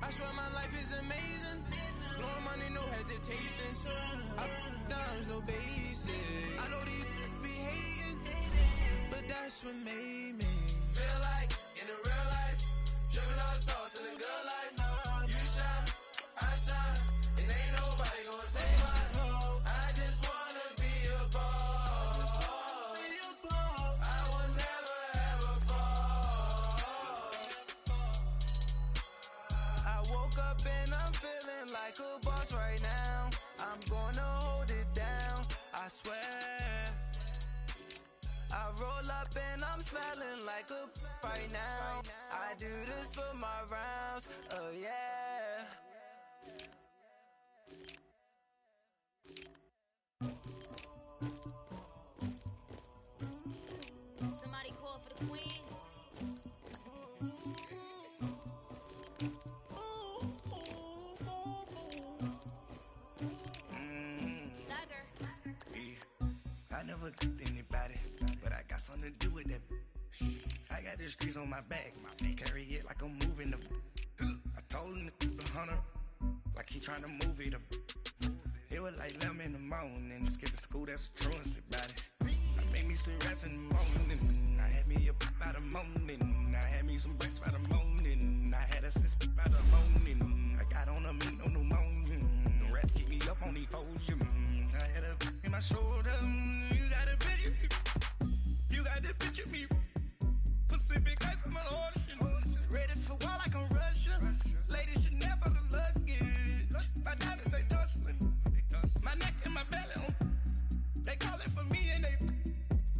I swear my life is amazing. Blowing money, no hesitation. Up, downs, no basic. I know these be hating, but that's what made me feel like in the real life. Driven all sauce in the good life. You shine, I shine, and ain't nobody gonna take mine. I just wanna be a boss. I will never ever fall. I woke up and I'm feeling like a boss right now. I'm gonna hold it down, I swear. I roll up and I'm smelling like a right now. I do this for my rounds, oh yeah. Somebody call for the queen. I never cooked anybody, but I got something to do with that. I got the streets on my back, carry it like I'm moving the. I told him to the hunter, like he trying to move it up. It was like 11 in the morning, skipping school, that's a truancy about it. I made me some rest in the morning, I had me up by the morning. I had me some breaks by the morning, I had a sis by the morning. I got on a meat, no pneumonia, the rats keep me up on the podium. I had a in my shoulder, you got a picture, you got the picture me. Pacific ice, I'm an ocean, ready for war like I'm Russian. Ladies should never the luggage, my diamonds they tussling, my neck and my belly on. They calling for me and they,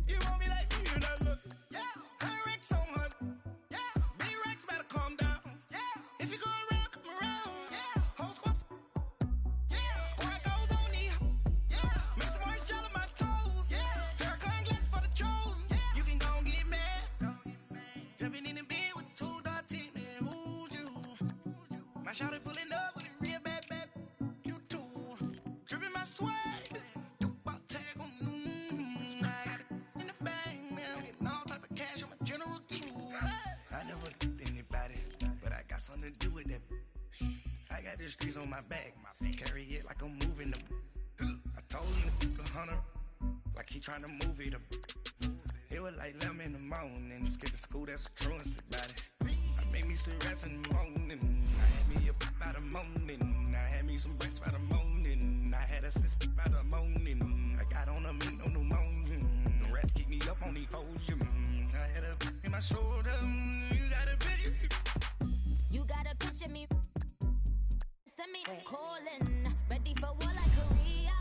you want me like me and I look, yeah. Her Rex on her, yeah. B-Rex better calm down, yeah. If you go around, come around, yeah. Whole squad, yeah. Squad goes on the, yeah. Make some orange gel on my toes, yeah. Farrakhan glass for the chosen, yeah. You can go and get mad, jumping in the bed with 2 dark teeth, man, who's you? My shawty pulling up with a real bad, you too. Dripping my swag. Something to do with that. I got the streets on my back, carry it like I'm moving them. I told him the hunter, like he trying to move it up. It was like 11 in the morning, skipping school, that's a truancy about it. I made me some rest in the morning, I had me up by the morning. I had me some breaks by the morning, I had a sis by the morning. I got on a meat, no pneumonia, the rats keep me up on the podium. I had a in my shoulder, you got a picture. You gotta picture me. Send me calling. Ready for war like Korea.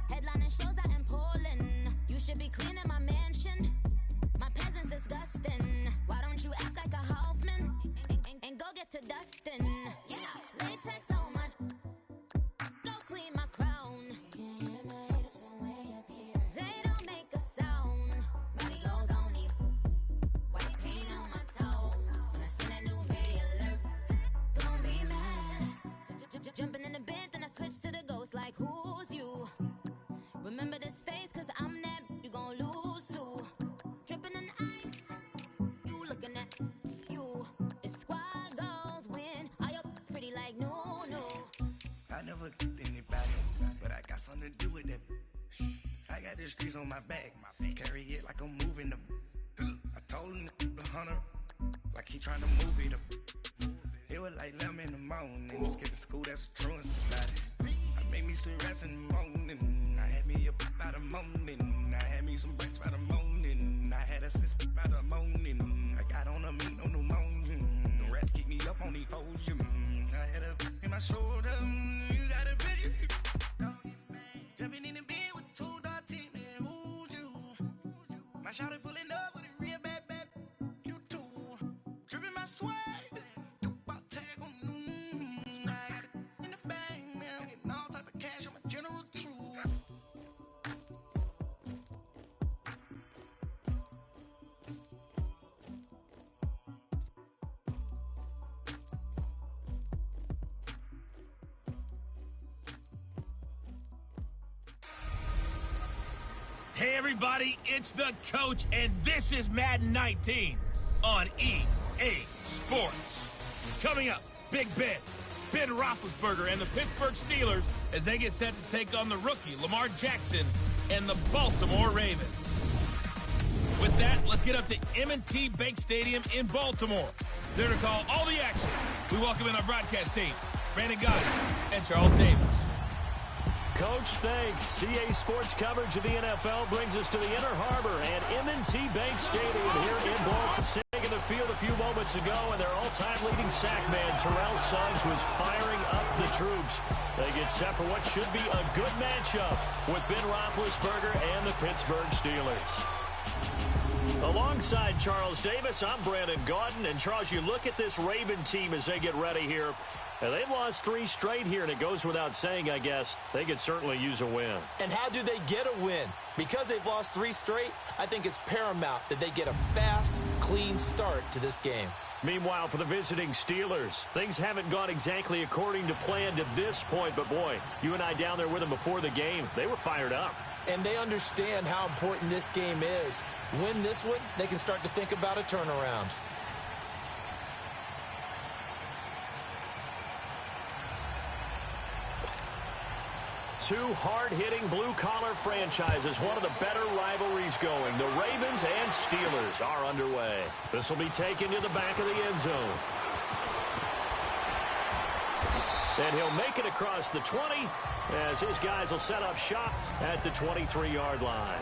Headlining shows out in Poland. You should be cleaning my mansion. My peasants disgusting. Why don't you act like a Hoffman and go get to dustin'? Yeah, latex on my. Go clean my crown. Can't hear my haters from way up here. They don't make a sound. Body goes on these. White paint on my toes. When I send a new video alert. Gonna be mad. Jumping in the bed, then I switch to the ghost like who's you? Remember this face, cause I'm that you gon' lose too. Dripping in ice, you looking at you. It's squad goals win. Are you pretty like no? I never cooked anybody, but I got something to do with that. I got the streets on my back, carry it like I'm moving them. I told him the hunter, like he trying to move it up. It was like 11 in the morning, skipping school, that's a truancy about it. I made me some rest in the morning, I had me up by the morning. I had me some breaks by the morning, I had a sis by the morning. I got on a meat, no pneumonia, the rats keep me up on the podium. I had a in my shoulder, you got a picture. Jumping in the bed with 2 dark teeth, man, who's you? My shawty pulling up with a real bad, you too. Dripping my swag. Hey everybody, it's the coach, and this is Madden 19 on EA Sports. sports. Coming up, Big Ben Roethlisberger and the Pittsburgh Steelers as they get set to take on the rookie Lamar Jackson and the Baltimore Ravens. With that, let's get up to M19 Bank Stadium in Baltimore. There to call all the action, we welcome in our broadcast team, Brandon Goddard and Charles Davis. Coach, thanks. CA Sports coverage of the NFL brings us to the Inner Harbor and M&T Bank Stadium here in Baltimore. Taking the field a few moments ago, and their all-time leading sack man, Terrell Suggs, was firing up the troops. They get set for what should be a good matchup with Ben Roethlisberger and the Pittsburgh Steelers. Alongside Charles Davis, I'm Brandon Gaudin. And, Charles, you look at this Raven team as they get ready here. And they've lost 3 straight here, and it goes without saying, I guess, they could certainly use a win. And how do they get a win? Because they've lost 3 straight, I think it's paramount that they get a fast, clean start to this game. Meanwhile, for the visiting Steelers, things haven't gone exactly according to plan to this point. But, boy, you and I down there with them before the game, they were fired up. And they understand how important this game is. Win this one, they can start to think about a turnaround. Two hard-hitting blue-collar franchises, one of the better rivalries going. The Ravens and Steelers are underway. This will be taken to the back of the end zone. And he'll make it across the 20 as his guys will set up shop at the 23-yard line.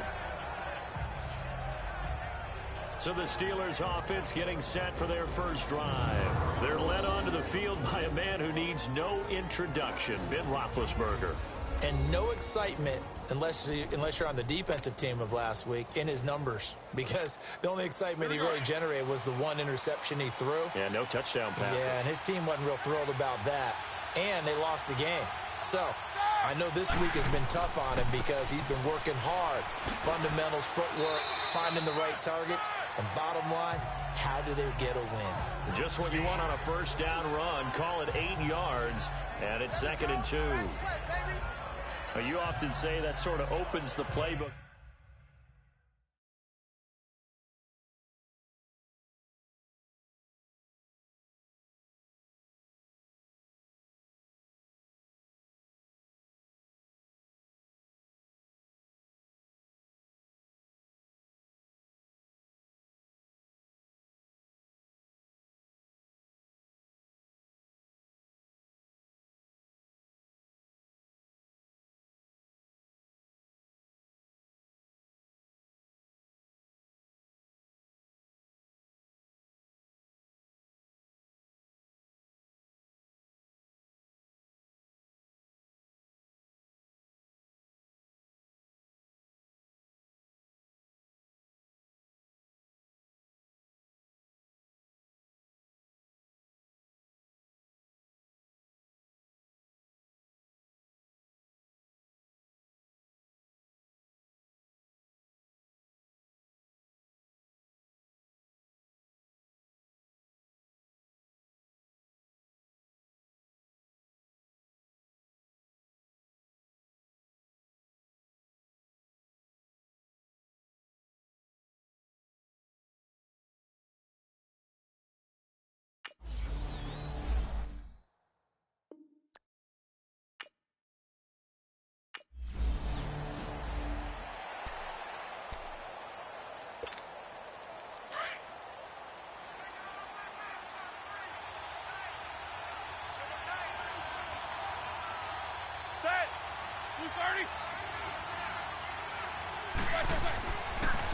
So the Steelers offense getting set for their first drive. They're led onto the field by a man who needs no introduction, Ben Roethlisberger. And no excitement unless you're on the defensive team of last week in his numbers, because the only excitement he really generated was the 1 interception he threw. Yeah, no touchdown passes. Yeah, and his team wasn't real thrilled about that. And they lost the game. So I know this week has been tough on him because he's been working hard. Fundamentals, footwork, finding the right targets. And bottom line, how do they get a win? Just what you want on a first down run. Call it 8 yards, and it's 2nd and 2. You often say that sort of opens the playbook.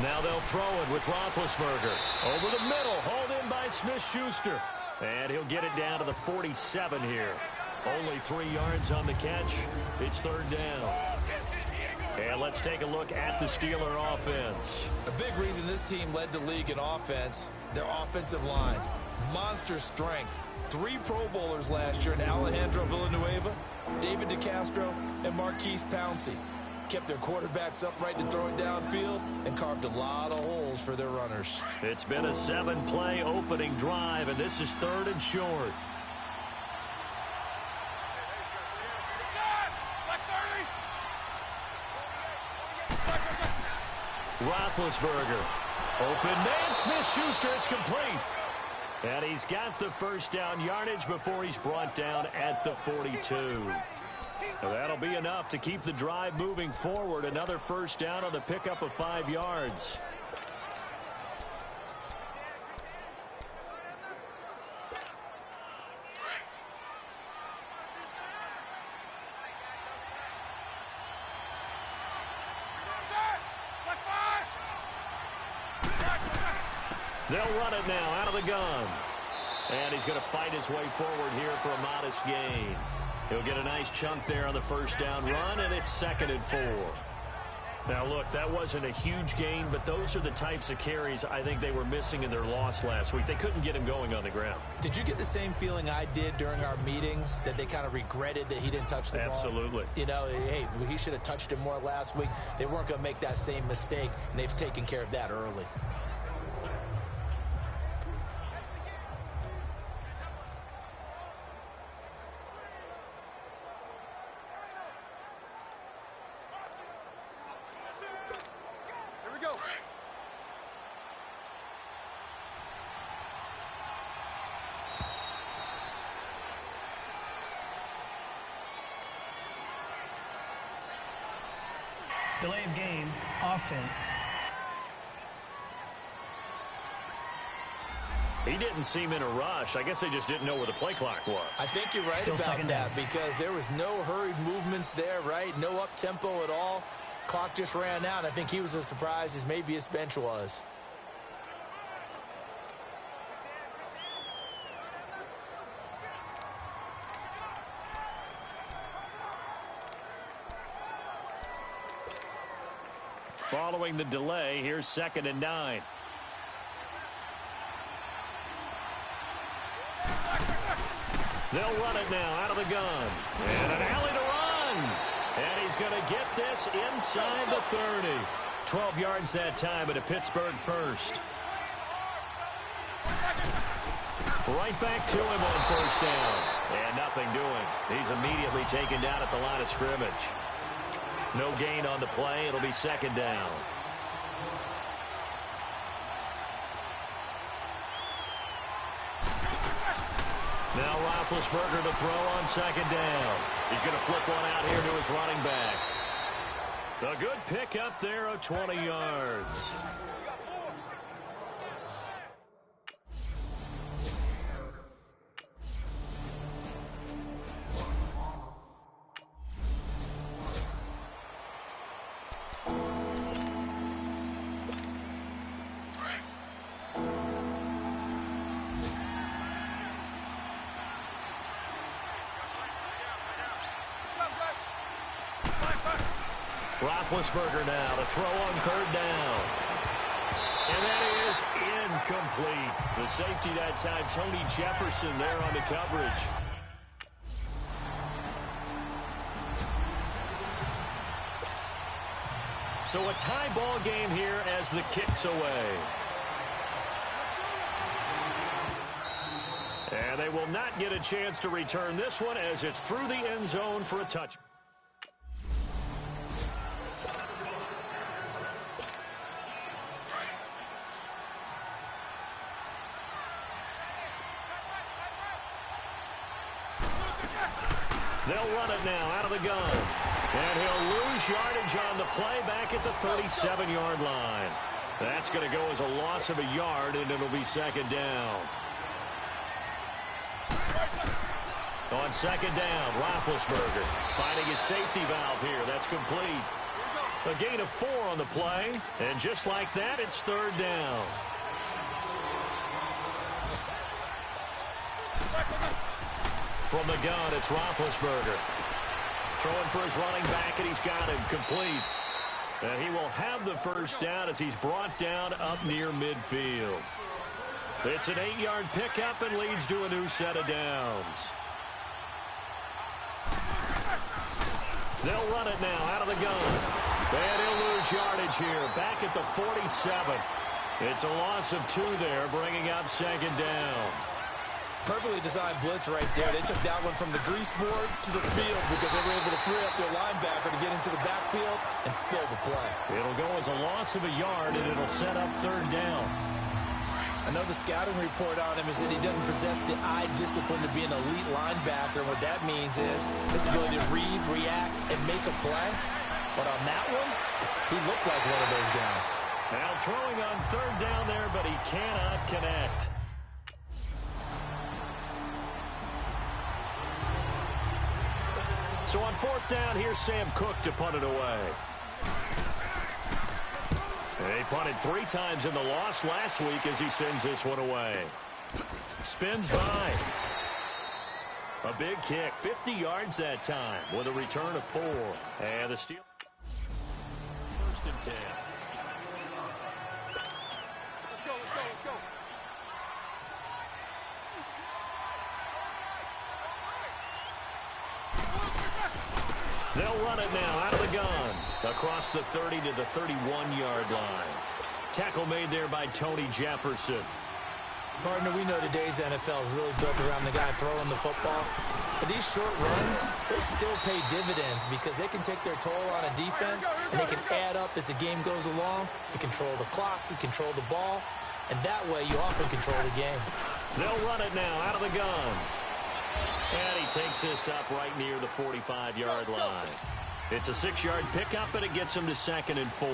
Now they'll throw it with Roethlisberger. Over the middle, hauled in by Smith-Schuster. And he'll get it down to the 47 here. Only 3 yards on the catch. It's 3rd down. And let's take a look at the Steeler offense. A big reason this team led the league in offense, their offensive line. Monster strength. 3 Pro Bowlers last year in Alejandro Villanueva, David DeCastro, and Marquise Pouncey. Kept their quarterbacks upright to throw it downfield and carved a lot of holes for their runners. It's been a 7-play opening drive, and this is 3rd and short. Roethlisberger. Open man, Smith-Schuster, it's complete. And he's got the first down yardage before he's brought down at the 42. Well, that'll be enough to keep the drive moving forward. Another first down on the pickup of 5 yards. They'll run it now out of the gun. And he's going to fight his way forward here for a modest gain. He'll get a nice chunk there on the first down run, and it's 2nd and 4. Now, look, that wasn't a huge gain, but those are the types of carries I think they were missing in their loss last week. They couldn't get him going on the ground. Did you get the same feeling I did during our meetings, that they kind of regretted that he didn't touch the ball? Absolutely. You know, hey, he should have touched it more last week. They weren't going to make that same mistake, and they've taken care of that early. Delay of game, offense. He didn't seem in a rush. I guess they just didn't know where the play clock was. I think you're right Still about second that down. because there was no hurried movements there, right? No up-tempo at all. Clock just ran out. I think he was as surprised as maybe his bench was. Following the delay, here's 2nd and 9. They'll run it now out of the gun. And an alley to run. And he's going to get this inside the 30. 12 yards that time at a Pittsburgh first. Right back to him on first down. And nothing doing. He's immediately taken down at the line of scrimmage. No gain on the play. It'll be 2nd down. Now Roethlisberger to throw on 2nd down. He's going to flip one out here to his running back. A good pick up there of 20 yards. Roethlisberger now to throw on 3rd down. And that is incomplete. The safety that time, Tony Jefferson there on the coverage. So a tie ball game here as the kick's away. And they will not get a chance to return this one as it's through the end zone for a touch. They'll run it now out of the gun. And he'll lose yardage on the play back at the 37-yard line. That's going to go as a loss of a yard, and it'll be 2nd down. On 2nd down, Roethlisberger finding his safety valve here. That's complete. A gain of 4 on the play, and just like that, it's 3rd down. From the gun, it's Roethlisberger. Throwing for his running back, and he's got him complete. And he will have the first down as he's brought down up near midfield. It's an 8-yard pickup and leads to a new set of downs. They'll run it now out of the gun. And he'll lose yardage here, back at the 47. It's a loss of 2 there, bringing up 2nd down. Perfectly designed blitz right there. They took that one from the grease board to the field because they were able to free up their linebacker to get into the backfield and spill the play. It'll go as a loss of a yard, and it'll set up 3rd down. I know the scouting report on him is that he doesn't possess the eye discipline to be an elite linebacker. And what that means is his ability to read, react, and make a play. But on that one, he looked like one of those guys. Now throwing on third down there, but he cannot connect. So on fourth down, here's Sam Cook to punt it away. They punted 3 times in the loss last week as he sends this one away. Spins by. A big kick, 50 yards that time with a return of 4. And the Steelers. 1st and 10. Let's go. They'll run it now out of the gun. Across the 30 to the 31-yard line. Tackle made there by Tony Jefferson. Partner, we know today's NFL is really built around the guy throwing the football. But these short runs, they still pay dividends because they can take their toll on a defense, and they can add up as the game goes along. You control the clock, you control the ball, and that way you often control the game. They'll run it now out of the gun. And he takes this up right near the 45-yard line. It's a 6-yard pickup, and it gets him to 2nd and 4.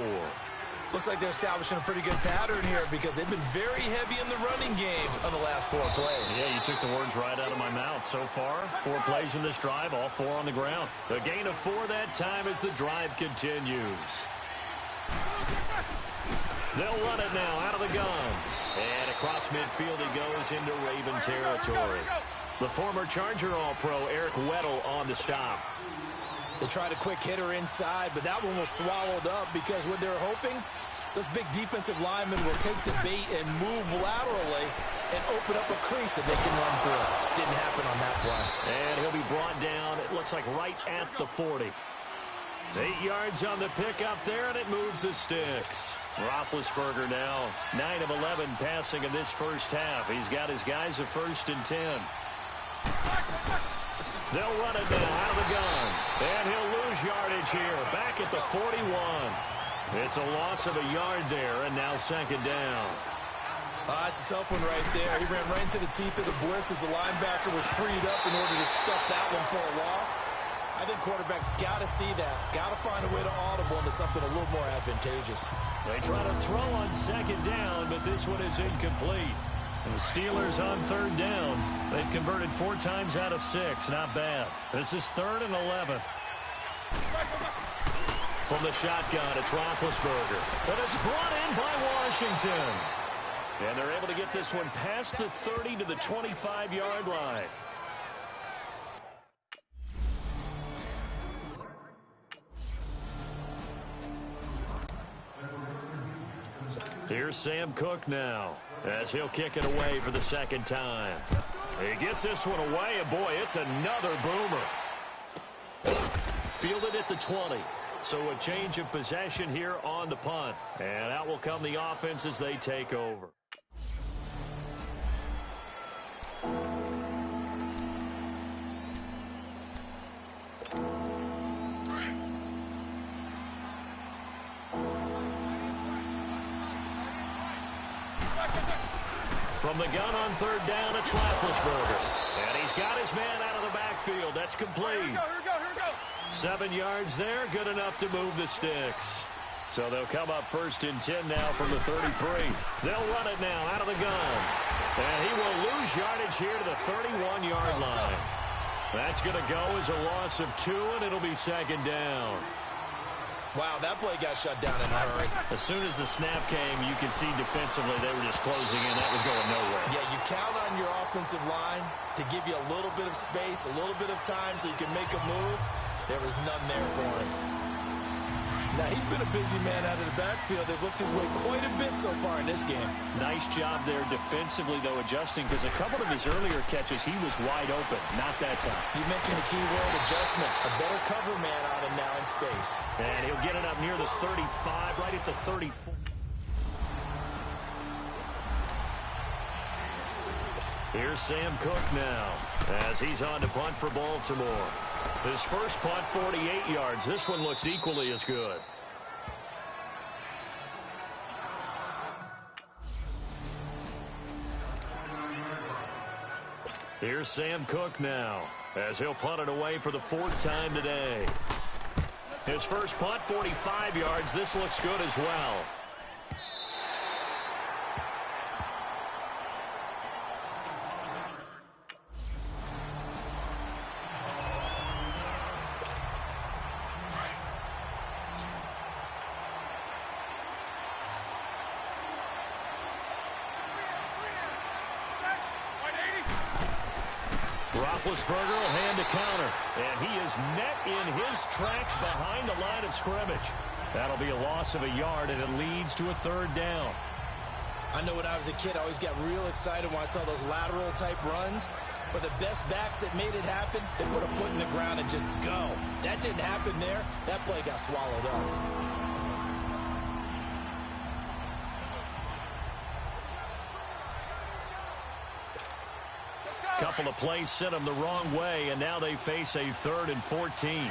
Looks like they're establishing a pretty good pattern here because they've been very heavy in the running game on the last 4 plays. Yeah, you took the words right out of my mouth. So far, 4 plays in this drive, all 4 on the ground. A gain of 4 that time as the drive continues. They'll run it now out of the gun. And across midfield he goes into Raven territory. The former Charger All-Pro Eric Weddle on the stop. They tried a quick hitter inside, but that one was swallowed up because what they're hoping, those big defensive linemen will take the bait and move laterally and open up a crease that they can run through. Didn't happen on that play. And he'll be brought down, it looks like right at the 40. 8 yards on the pickup there, and it moves the sticks. Roethlisberger now 9 of 11 passing in this first half. He's got his guys a 1st and 10. They'll run it now out of the gun. And he'll lose yardage here. Back at the 41. It's a loss of a yard there, and now 2nd down. It's a tough one right there. He ran right into the teeth of the blitz as the linebacker was freed up in order to stuff that one for a loss. I think quarterbacks got to see that. Got to find a way to audible into something a little more advantageous. They try to throw on 2nd down, but this one is incomplete. And the Steelers on 3rd down. They've converted 4 times out of 6. Not bad. This is 3rd and 11. From the shotgun, it's Roethlisberger. But it's brought in by Washington. And they're able to get this one past the 30 to the 25-yard line. Here's Sam Cook now, as he'll kick it away for the 2nd time. He gets this one away, and boy, it's another boomer. Fielded at the 20. So a change of possession here on the punt. And out will come the offense as they take over. From the gun on 3rd down, it's Roethlisberger. And he's got his man out of the backfield. That's complete. Here we go. 7 yards there, good enough to move the sticks. So they'll come up 1st and 10 now from the 33. They'll run it now out of the gun. And he will lose yardage here to the 31-yard line. That's going to go as a loss of 2, and it'll be 2nd down. Wow, that play got shut down in a hurry. As soon as the snap came, you could see defensively they were just closing in. That was going nowhere. Yeah, you count on your offensive line to give you a little bit of space, a little bit of time so you can make a move. There was none there for him. Now, he's been a busy man out of the backfield. They've looked his way quite a bit so far in this game. Nice job there defensively, though, adjusting, because a couple of his earlier catches, he was wide open. Not that time. You mentioned the key word, adjustment. A better cover man on him now in space. And he'll get it up near the 35, right at the 34. Here's Sam Cook now, as he's on to punt for Baltimore. His first punt, 48 yards. This one looks equally as good. Here's Sam Cook now, as he'll punt it away for the 4th time today. His first punt, 45 yards. This looks good as well. Roethlisberger will hand a counter, and he is met in his tracks behind the line of scrimmage. That'll be a loss of a yard, and it leads to a 3rd down. I know when I was a kid, I always got real excited when I saw those lateral-type runs. But the best backs that made it happen, they put a foot in the ground and just go. That didn't happen there. That play got swallowed up. Couple of plays sent them the wrong way, and now they face a 3rd and 14.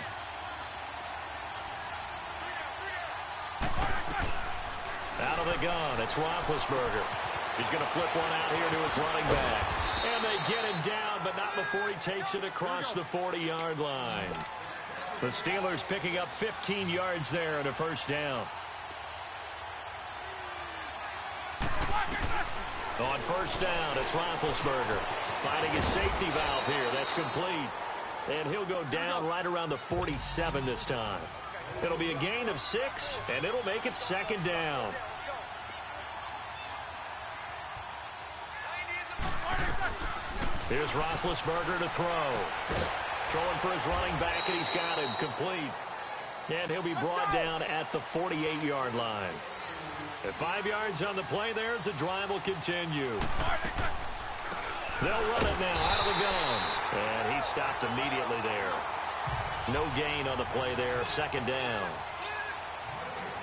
Out of the gun, it's Roethlisberger. He's going to flip one out here to his running back. And they get him down, but not before he takes it across the 40-yard line. The Steelers picking up 15 yards there and a 1st down. On 1st down, it's Roethlisberger. Finding his safety valve here. That's complete. And he'll go down right around the 47 this time. It'll be a gain of 6, and it'll make it 2nd down. Here's Roethlisberger to throw. Throwing for his running back, and he's got him complete. And he'll be brought down at the 48-yard line. At 5 yards on the play there, as the drive will continue. They'll run it now out of the gun. And he stopped immediately there. No gain on the play there. 2nd down.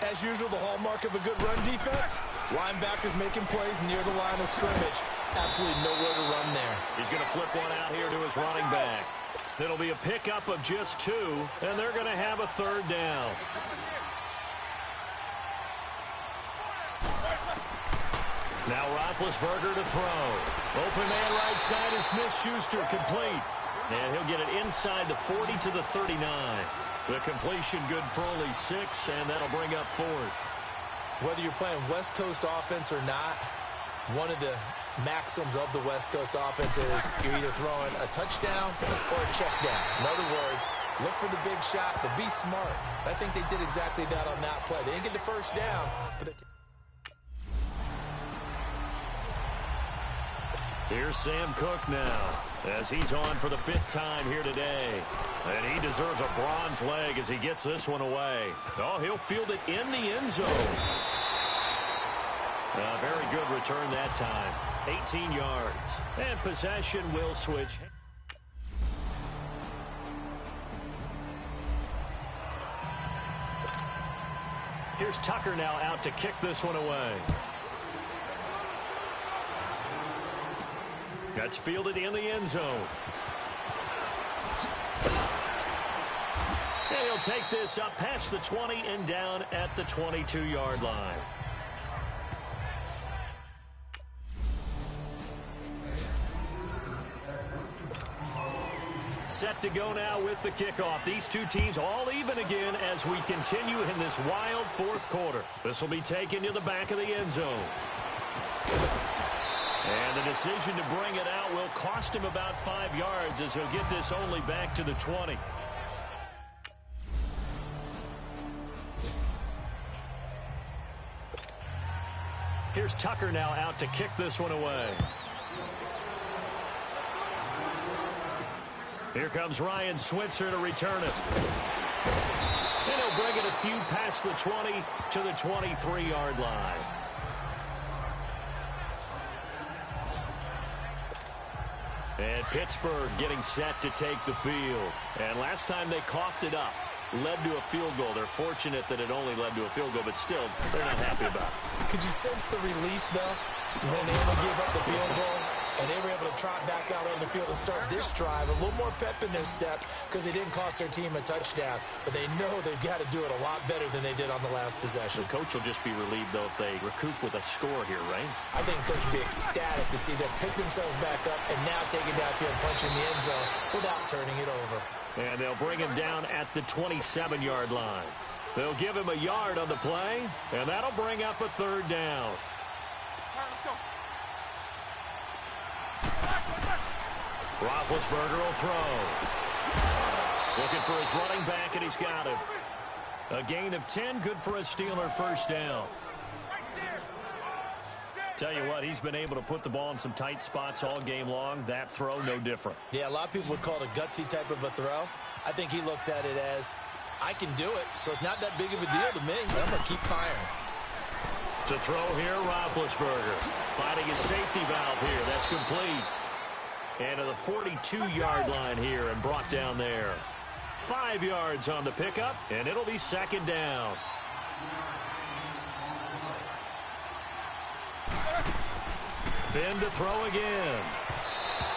As usual, the hallmark of a good run defense, linebackers making plays near the line of scrimmage. Absolutely nowhere to run there. He's going to flip one out here to his running back. It'll be a pickup of just 2, and they're going to have a 3rd down. Now Roethlisberger to throw. Open man right side is Smith-Schuster, complete. And he'll get it inside the 40 to the 39. The completion good for only 6, and that'll bring up 4th. Whether you're playing West Coast offense or not, one of the maxims of the West Coast offense is you're either throwing a touchdown or a check down. In other words, look for the big shot, but be smart. I think they did exactly that on that play. They didn't get the 1st down, but here's Sam Cook now, as he's on for the 5th time here today. And he deserves a bronze leg as he gets this one away. Oh, he'll field it in the end zone. A very good return that time. 18 yards. And possession will switch. Here's Tucker now out to kick this one away. That's fielded in the end zone. And he'll take this up past the 20 and down at the 22-yard line. Set to go now with the kickoff. These two teams all even again as we continue in this wild 4th quarter. This will be taken to the back of the end zone. And the decision to bring it out will cost him about 5 yards as he'll get this only back to the 20. Here's Tucker now out to kick this one away. Here comes Ryan Switzer to return it. And he'll bring it a few past the 20 to the 23-yard line. And Pittsburgh getting set to take the field. And last time they coughed it up, led to a field goal. They're fortunate that it only led to a field goal, but still, they're not happy about it. Could you sense the relief, though, when they only gave up the field goal? And they were able to trot back out on the field and start this drive. A little more pep in their step because they didn't cost their team a touchdown. But they know they've got to do it a lot better than they did on the last possession. The coach will just be relieved, though, if they recoup with a score here, right? I think the coach will be ecstatic to see them pick themselves back up and now take it downfield and punch in the end zone without turning it over. And they'll bring him down at the 27-yard line. They'll give him a yard on the play, and that'll bring up a third down. Roethlisberger will throw. Looking for his running back, and he's got him. A gain of 10, good for a Steeler first down. Tell you what, he's been able to put the ball in some tight spots all game long. That throw, no different. Yeah, a lot of people would call it a gutsy type of a throw. I think he looks at it as, I can do it, so it's not that big of a deal to me. I'm going to keep firing. To throw here, Roethlisberger. Finding his safety valve here. That's complete. And to the 42-yard line here and brought down there. 5 yards on the pickup, and it'll be second down. Ben to throw again.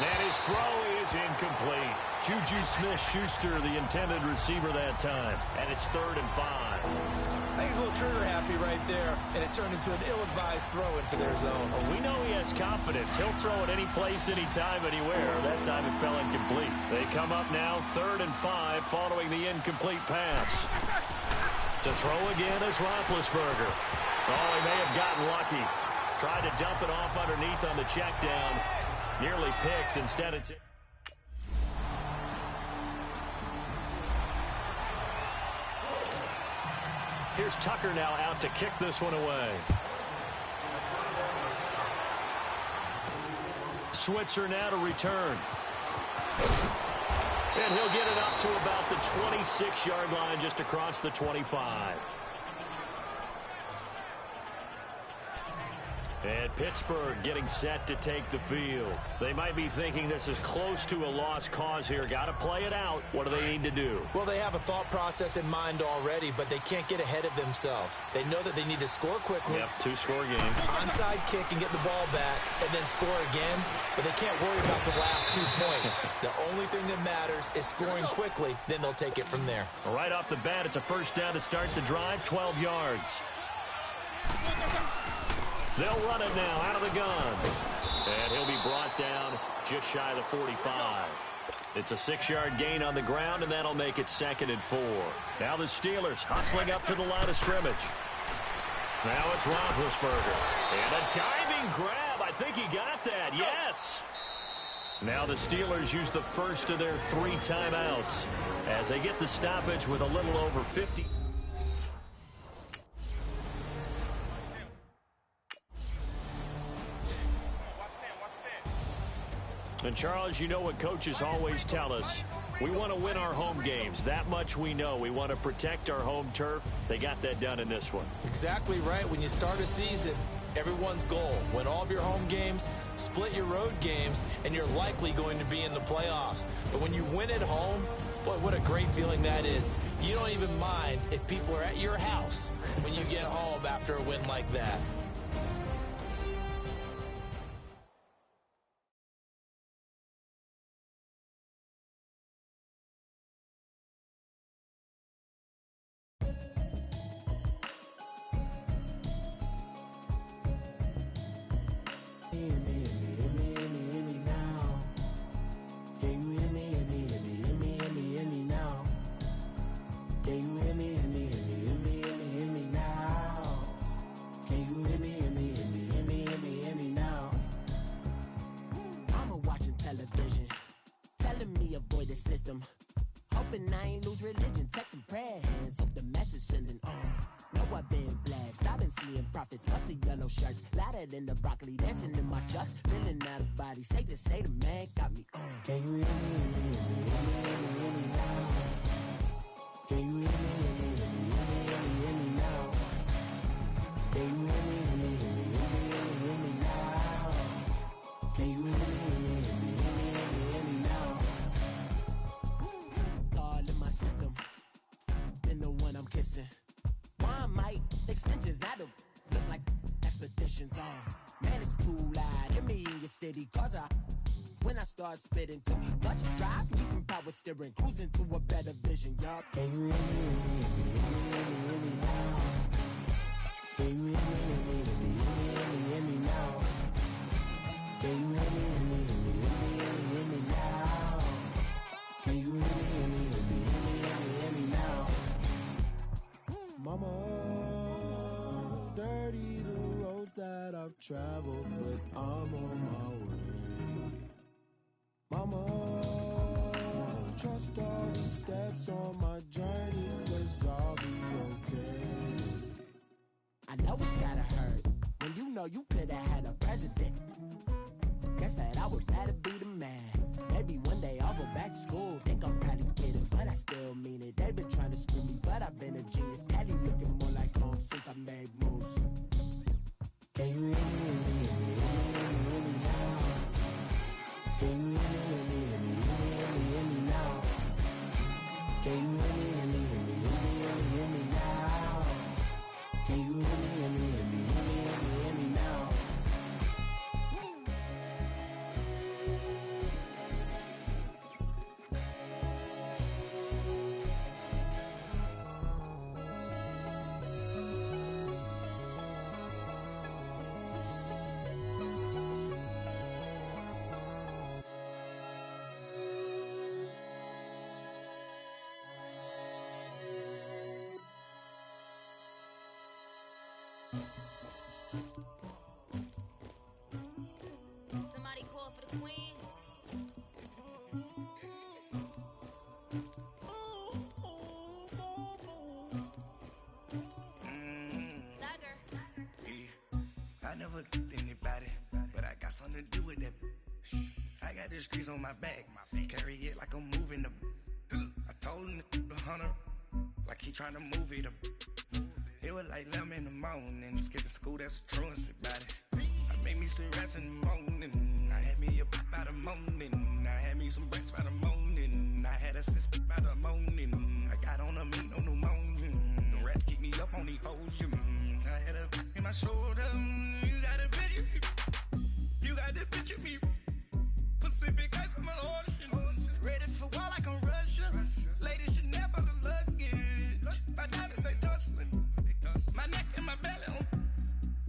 And his throw is incomplete. Juju Smith-Schuster, the intended receiver that time. And it's 3rd and 5. I think he's a little trigger happy right there, and it turned into an ill-advised throw into their zone. Well, we know he has confidence. He'll throw it any place, anytime, anywhere. That time it fell incomplete. They come up now 3rd and 5 following the incomplete pass. To throw again is Roethlisberger. Oh, he may have gotten lucky. Tried to dump it off underneath on the check down. Nearly picked instead of... Here's Tucker now out to kick this one away. Switzer now to return. And he'll get it up to about the 26-yard line, just across the 25. And Pittsburgh getting set to take the field. They might be thinking this is close to a lost cause here. Got to play it out. What do they need to do? Well, they have a thought process in mind already, but they can't get ahead of themselves. They know that they need to score quickly. Yep, 2-score game. Onside kick and get the ball back and then score again, but they can't worry about the last 2 points. The only thing that matters is scoring quickly, then they'll take it from there. Right off the bat, it's a first down to start the drive, 12 yards. They'll run it now out of the gun. And he'll be brought down just shy of the 45. It's a 6-yard gain on the ground, and that'll make it 2nd and 4. Now the Steelers hustling up to the line of scrimmage. Now it's Roethlisberger. And a diving grab. I think he got that. Yes. Now the Steelers use the first of their 3 timeouts as they get the stoppage with a little over 50. And, Charles, you know what coaches always tell us. We want to win our home games. That much we know. We want to protect our home turf. They got that done in this one. Exactly right. When you start a season, everyone's goal, win all of your home games, split your road games, and you're likely going to be in the playoffs. But when you win at home, boy, what a great feeling that is. You don't even mind if people are at your house when you get home after a win like that. Hoping I ain't lose religion, texting prayer hands, hope the message sending on. Know I've been blessed, I've been seeing prophets, musty yellow shirts, louder than the broccoli, dancing in my chucks, feeling out of body, say the man got me on. Can you hear me, hear me now? Can you hear me, hear me now? Can you hear me, hear me now? Can you hear me? One mic extensions that'll look like expeditions on. Man, it's too loud. Hear me in your the city, cause when I start spitting too much drive, need some power steering, cruising to a better vision, y'all. Can you hear me, hear me now? Can you hear me, hear me now? Can you hear me, hear me now? Can you hear me, hear me now? Mama, dirty the roads that I've traveled, but I'm on my way. Mama, trust all the steps on my journey, 'cause I'll be okay. I know it's gotta hurt when you know you could've had a president. Guess that I would rather be the man. Maybe one day I'll go back to school. Think I'm probably kidding, but I still mean it. They've been trying to screw me, but I've been a genius. Caddy looking more like home since I made moves. Can you hear me, hear me now? Can you hear me, hear me now? Can you hear me, hear me now? Can you hear me, hear me now? Somebody call for the queen. Dagger. I never killed anybody, but I got something to do with that. I got the streets on my back, carry it like I'm moving the. I told him the hunter, like he trying to move it up. It was like 11 in the morning, skipping school, that's a truancy about it. I made me some rest in the morning, I had me a pop by the morning, I had me some breaks by the morning, I had a sis by the morning, I got on a meat, no pneumonia, the rats keep me up on the podium, I had a in my shoulder, you got a picture, you got the picture me, Pacific ice on my ocean, ready for war like I'm Russia, ladies should never the luggage, my diamonds they tussling, my neck and my belly on,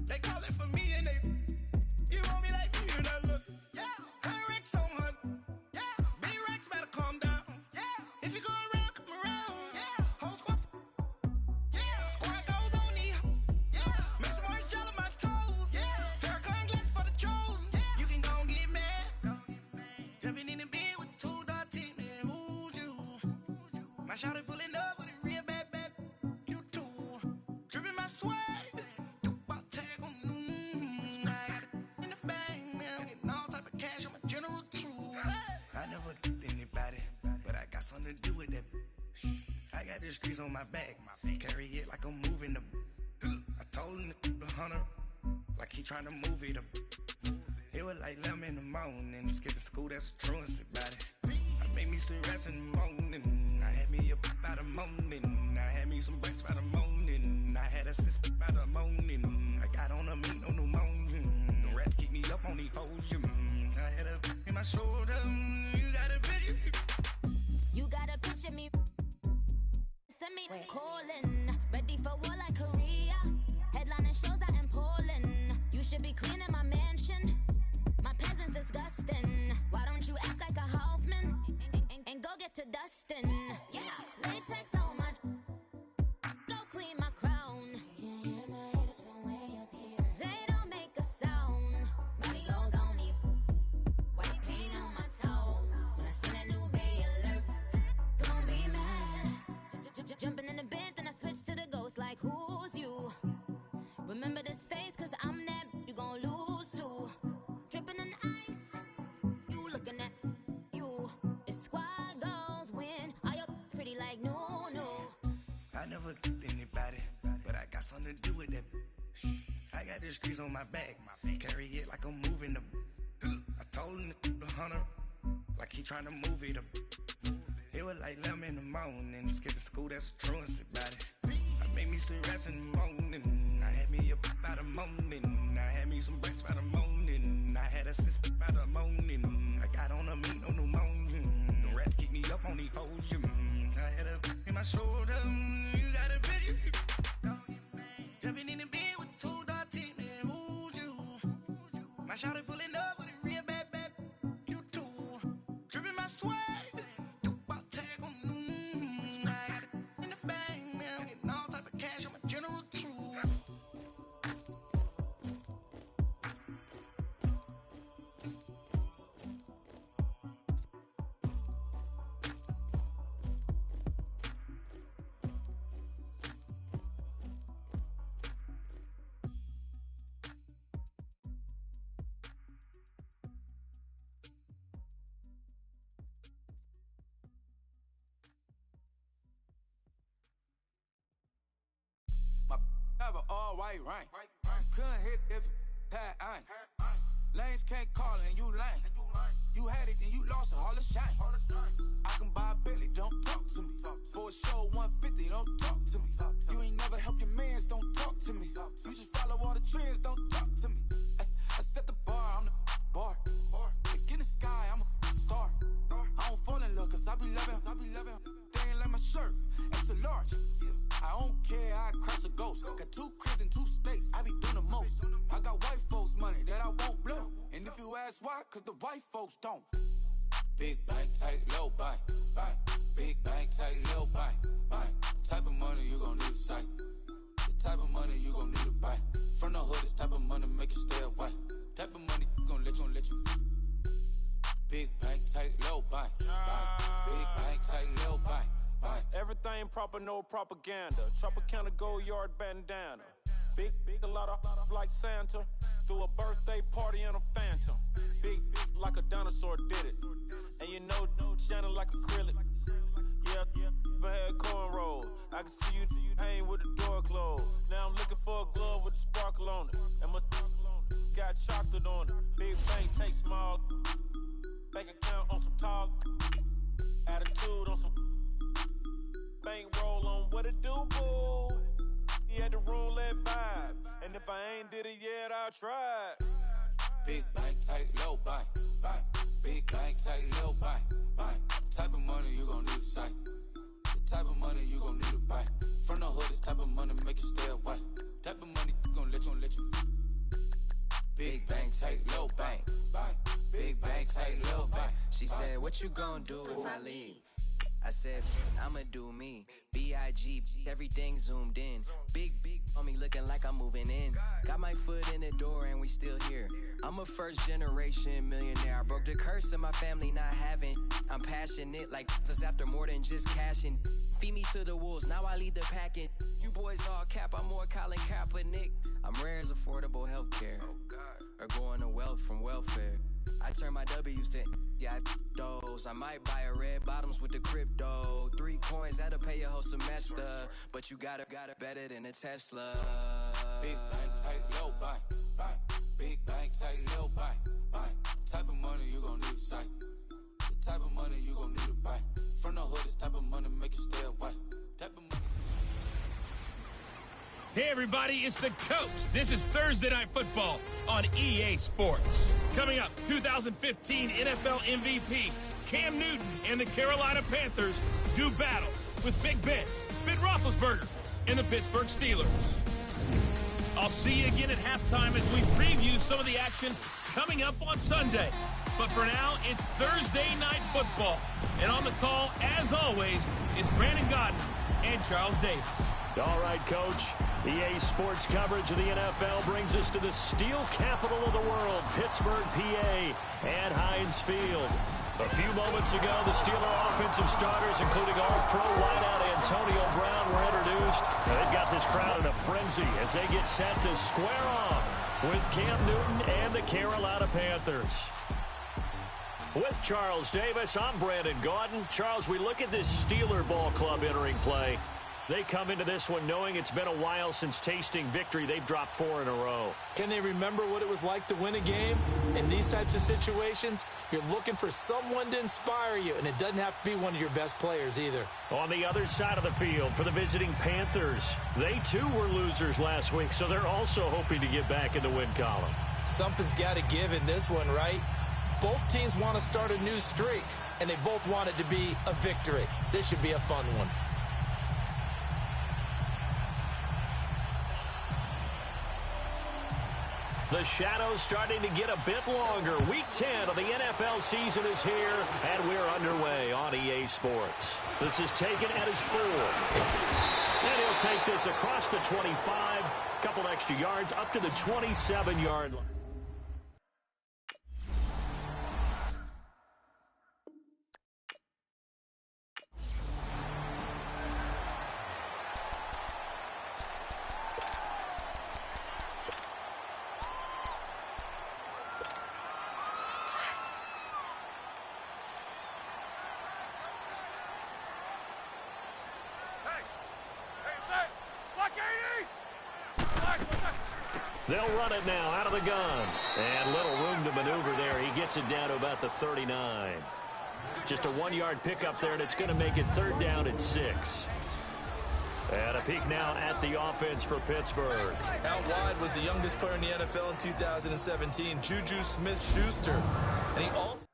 they calling for me and they, you want me like me and I look, yeah, her Rex on her, yeah, B-Rex better calm down, yeah, if you go around, come around, yeah, whole squad, yeah, squad goes on the, yeah, make some orange gel on my toes, yeah, Farrakhan glass for the chosen, yeah, you can go and get mad, jumping in the bed with two dark teeth, man, who's you, my shawty pulling up with a real bad, you too, dripping my swag, something to do with that. I got the streets on my back, carry it like I'm moving the. I told him the hunter, like he trying to move it up. It was like 11 in the morning, skipping school, that's a truancy about it. I made me some rest in the morning, I had me a pop by the morning, I had me some breaks by the morning, I had a sis by the morning, I got on a meat, no pneumonia, the rats keep me up on the podium, I had a in my shoulder, you got a picture. You gotta picture me. Send me calling. Ready for war like Korea. Headlining shows out in Poland. You should be cleaning my mansion. My peasants disgusting. Why don't you act like a Hoffman and go get to dustin'? Yeah, latex on my. Go clean my crown. Can't hear my haters from way up here. They don't make a sound. Money goes on these. White paint on my toes. When I see that new Bay alert. Gonna be mad. Jumping in the bed, then I switch to the ghost like who's you? Remember this face, cause I'm that you gon' lose too. Dripping in ice, you looking at you. It's squad goals win. Are you pretty like no? I never killed anybody, but I got something to do with that. I got the streets on my back, carry it like I'm moving the. I told him the hunter, like he trying to move it up. It was like 11 in the morning, skipping school, that's a truancy about it. I made me some rest in the morning, I had me a pop by the morning. I had me some breaks by the morning. I had a six by the morning. I got on a meat, no pneumonia. The rats keep me up on the podium. I had a in my shoulder. You got a bitch. Jumping in the bed with 2 dark teeth, man. Who's you? My shawty pulling up with a real bad. You too. Dripping my swag. Have an all-white rank. Couldn't hit if it had ain't. Lanes can't call it and you lame. You had it and you lost it, all the shame. I can buy a Billy, don't talk to me. For a show 150, don't talk to me. You ain't never helped your mans, don't talk to me. You just follow all the trends, don't talk to me. I set the bar, I'm the bar. Like in the sky, I'm a star. I don't fall in love, cause I be loving. They ain't like my shirt, it's a large. I don't care, I crush a ghost. Got 2 cribs in 2 states, I be doing the most. I got white folks money that I won't blow. And if you ask why, cause the white folks don't. Big bank, tight, low bank, bank. Big bank, tight, low bank, bank. Type of money you gon' need a sight. The type of money you gon' need a buy. From the hood, this type of money make you stay away. Type of money gon' let you. Big bank, tight, low bank, bank. Big bank, tight, low bank. Everything proper, no propaganda. Tropicana gold yard bandana. Big, a lot of like Santa. Threw a birthday party in a phantom. Big like a dinosaur did it. And you know, shining like acrylic. Yeah, but had cornrow. I can see you hang with the door closed. Now I'm looking for a glove with a sparkle on it. And my got chocolate on it. Big bank, take small. Bank account on some tall. Attitude on some. Bankroll on what it do, boo. He had the roulette vibe. And if I ain't did it yet, I'll try. Big bank, tight, low bank, bank. Big bank, tight, low bank, bank. Type of money you gon' need a sight. The type of money you gon' need a buy. From the hood, this type of money make you stay away. Type of money gon' let you. Big bank, tight, low bank, bank. Big bank, tight, low bank. She said, what you gon' do if I leave? I said, I'ma do me. B.I.G. Everything zoomed in. Big on me looking like I'm moving in. Got my foot in the door and we still here. I'm a first generation millionaire. I broke the curse of my family not having. I'm passionate like us after more than just cashing. Feed me to the wolves, now I lead the packing. You boys all cap, I'm more Colin Kaepernick. I'm rare as affordable healthcare. Or going to wealth from welfare. I turn my W's to those. I might buy a red bottoms with the crypto. 3 coins, that'll pay your whole semester. But you got it better than a Tesla. Big bank, tight, low bank, bank. Big bank, tight, low bank, bank. Type of money you gon' need a sight. The type of money you gon' need to buy. From the hood, this type of money make you stay away. Type of money. Hey everybody, it's the Coach. This is Thursday Night Football on EA Sports. Coming up, 2015 NFL MVP Cam Newton and the Carolina Panthers do battle with Big Ben Roethlisberger, and the Pittsburgh Steelers. I'll see you again at halftime as we preview some of the action coming up on Sunday. But for now, it's Thursday Night Football. And on the call, as always, is Brandon Godden and Charles Davis. All right, Coach. EA Sports coverage of the NFL brings us to the steel capital of the world, Pittsburgh, PA, at Heinz Field. A few moments ago, the Steeler offensive starters, including All-Pro wideout Antonio Brown, were introduced. They've got this crowd in a frenzy as they get set to square off with Cam Newton and the Carolina Panthers. With Charles Davis, I'm Brandon Gaudin. Charles, we look at this Steeler ball club entering play. They come into this one knowing it's been a while since tasting victory. They've dropped 4 in a row. Can they remember what it was like to win a game? In these types of situations, you're looking for someone to inspire you, and it doesn't have to be one of your best players either. On the other side of the field for the visiting Panthers, they too were losers last week, so they're also hoping to get back in the win column. Something's got to give in this one, right? Both teams want to start a new streak, and they both want it to be a victory. This should be a fun one. The shadow's starting to get a bit longer. Week 10 of the NFL season is here, and we're underway on EA Sports. This is taken at his 4. And he'll take this across the 25, couple extra yards, up to the 27-yard line. They'll run it now out of the gun. And little room to maneuver there. He gets it down to about the 39. Just a 1-yard pickup there, and it's going to make it 3rd down and 6. And a peek now at the offense for Pittsburgh. Out wide was the youngest player in the NFL in 2017, Juju Smith-Schuster. And he also...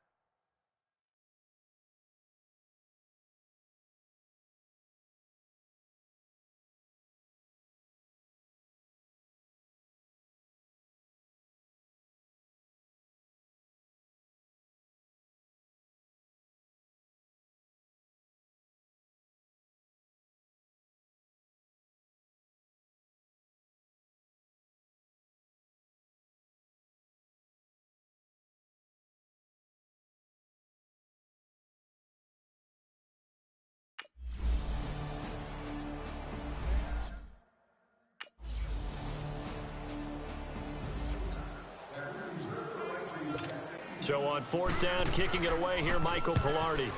So on 4th down, kicking it away here, Michael Pilardi.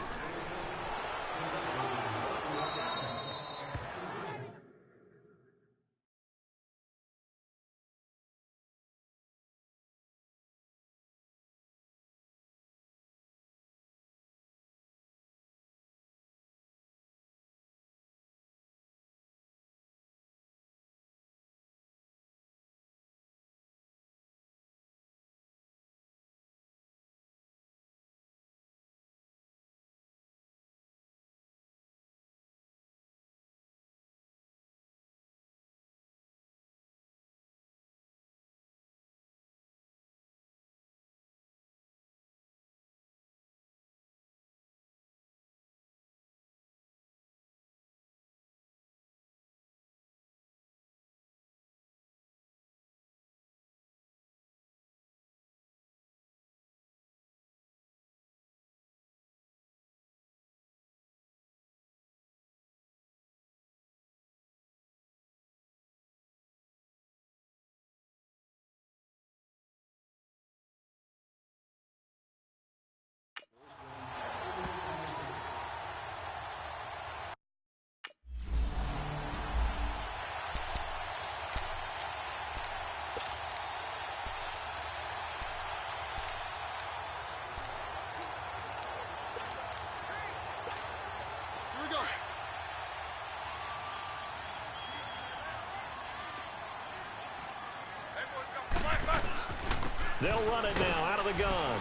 They'll run it now out of the gun.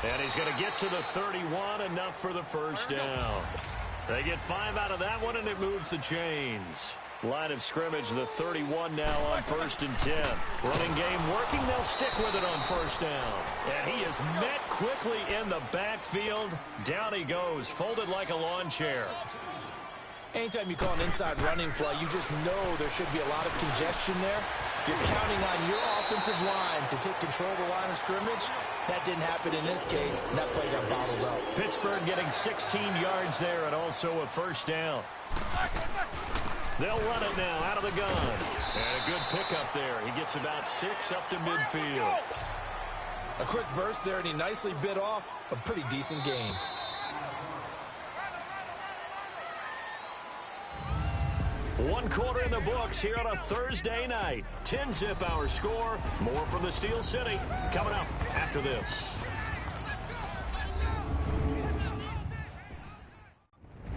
And he's going to get to the 31, enough for the 1st down. They get 5 out of that one, and it moves the chains. Line of scrimmage, the 31 now on 1st and 10. Running game working. They'll stick with it on 1st down. And he is met quickly in the backfield. Down he goes, folded like a lawn chair. Anytime you call an inside running play, you just know there should be a lot of congestion there. You're counting on your offensive line to take control of the line of scrimmage. That didn't happen in this case, and that play got bottled up. Pittsburgh getting 16 yards there and also a 1st down. They'll run it now out of the gun. And a good pickup there. He gets about 6 up to midfield. A quick burst there, and he nicely bit off a pretty decent gain. One quarter in the books here on a Thursday night. 10-zip our score. More from the Steel City coming up after this.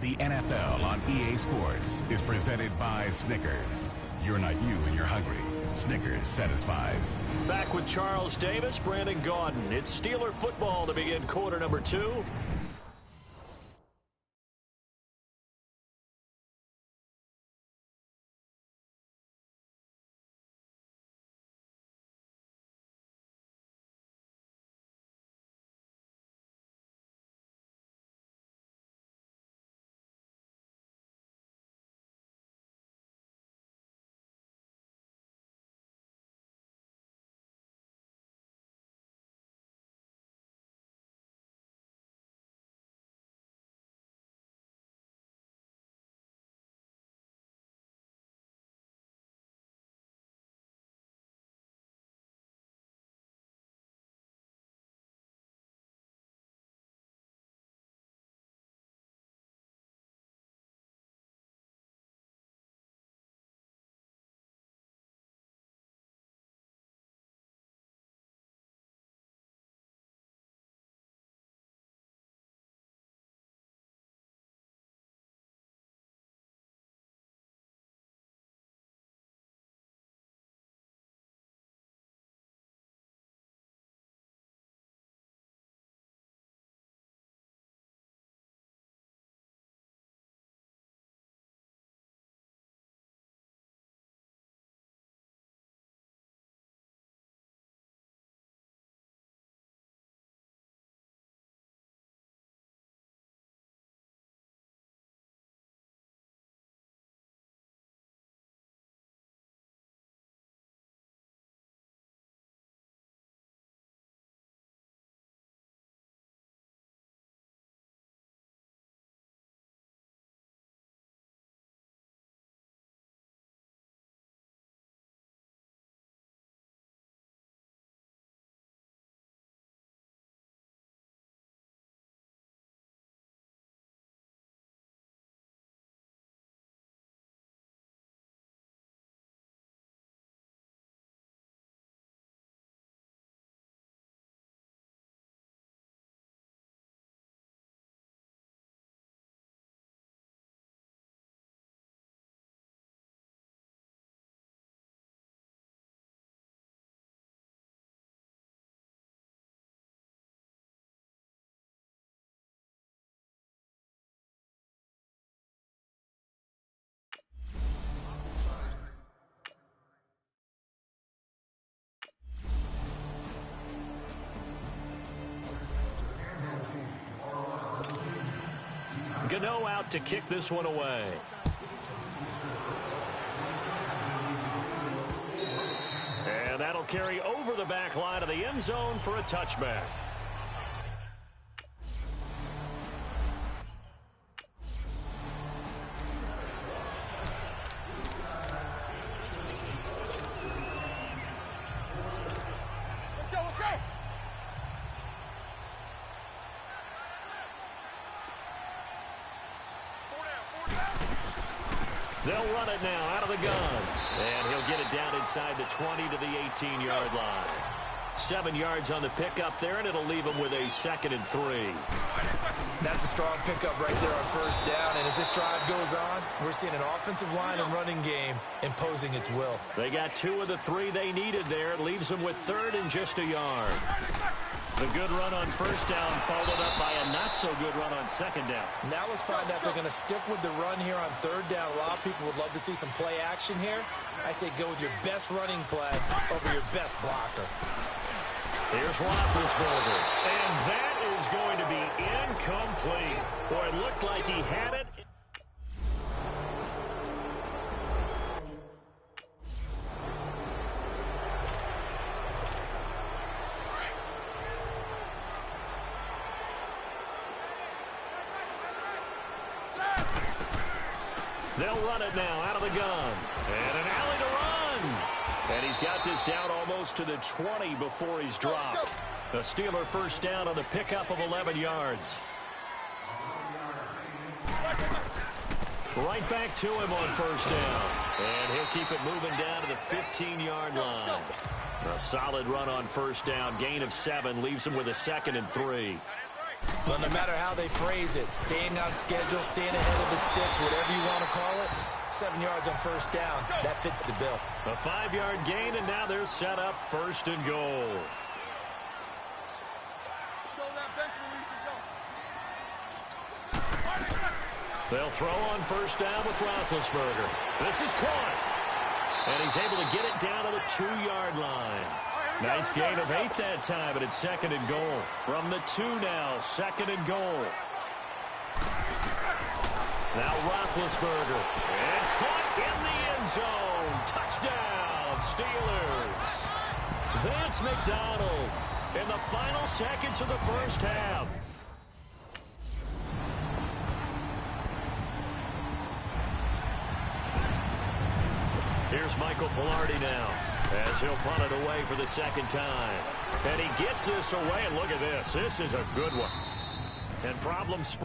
The NFL on EA Sports is presented by Snickers. You're not you when you're hungry. Snickers satisfies. Back with Charles Davis, Brandon Gaudin. It's Steeler football to begin quarter number 2. Gano out to kick this one away. And that'll carry over the back line of the end zone for a touchback. They'll run it now out of the gun. And he'll get it down inside the 20 to the 18-yard line. 7 yards on the pickup there, and it'll leave him with a 2nd and 3. That's a strong pickup right there on first down. And as this drive goes on, we're seeing an offensive line and running game imposing its will. They got 2 of the 3 they needed there. It leaves them with 3rd and just a yard. The good run on first down followed up by a not-so-good run on 2nd down. Now let's find out if they're going to stick with the run here on 3rd down. A lot of people would love to see some play action here. I say go with your best running play over your best blocker. Here's Roethlisberger. And that is going to be incomplete. Boy, it looked like he had it. They'll run it now out of the gun. And an alley to run. And he's got this down almost to the 20 before he's dropped. A Steeler first down on the pickup of 11 yards. Right back to him on first down. And he'll keep it moving down to the 15-yard line. A solid run on first down. Gain of 7 leaves him with a 2nd and 3. Well, no matter how they phrase it, staying on schedule, staying ahead of the sticks, whatever you want to call it, 7 yards on first down, that fits the bill. A 5-yard gain, and now they're set up 1st and goal. They'll throw on first down with Roethlisberger. This is caught. And he's able to get it down to the 2-yard line. Nice gain of 8 that time, but it's 2nd and goal. From the 2 now, 2nd and goal. Now Roethlisberger. And caught in the end zone. Touchdown, Steelers. Vance McDonald in the final seconds of the first half. Here's Michael Pilardi now, as he'll punt it away for the 2nd time. And he gets this away, and look at this. This is a good one. And problems.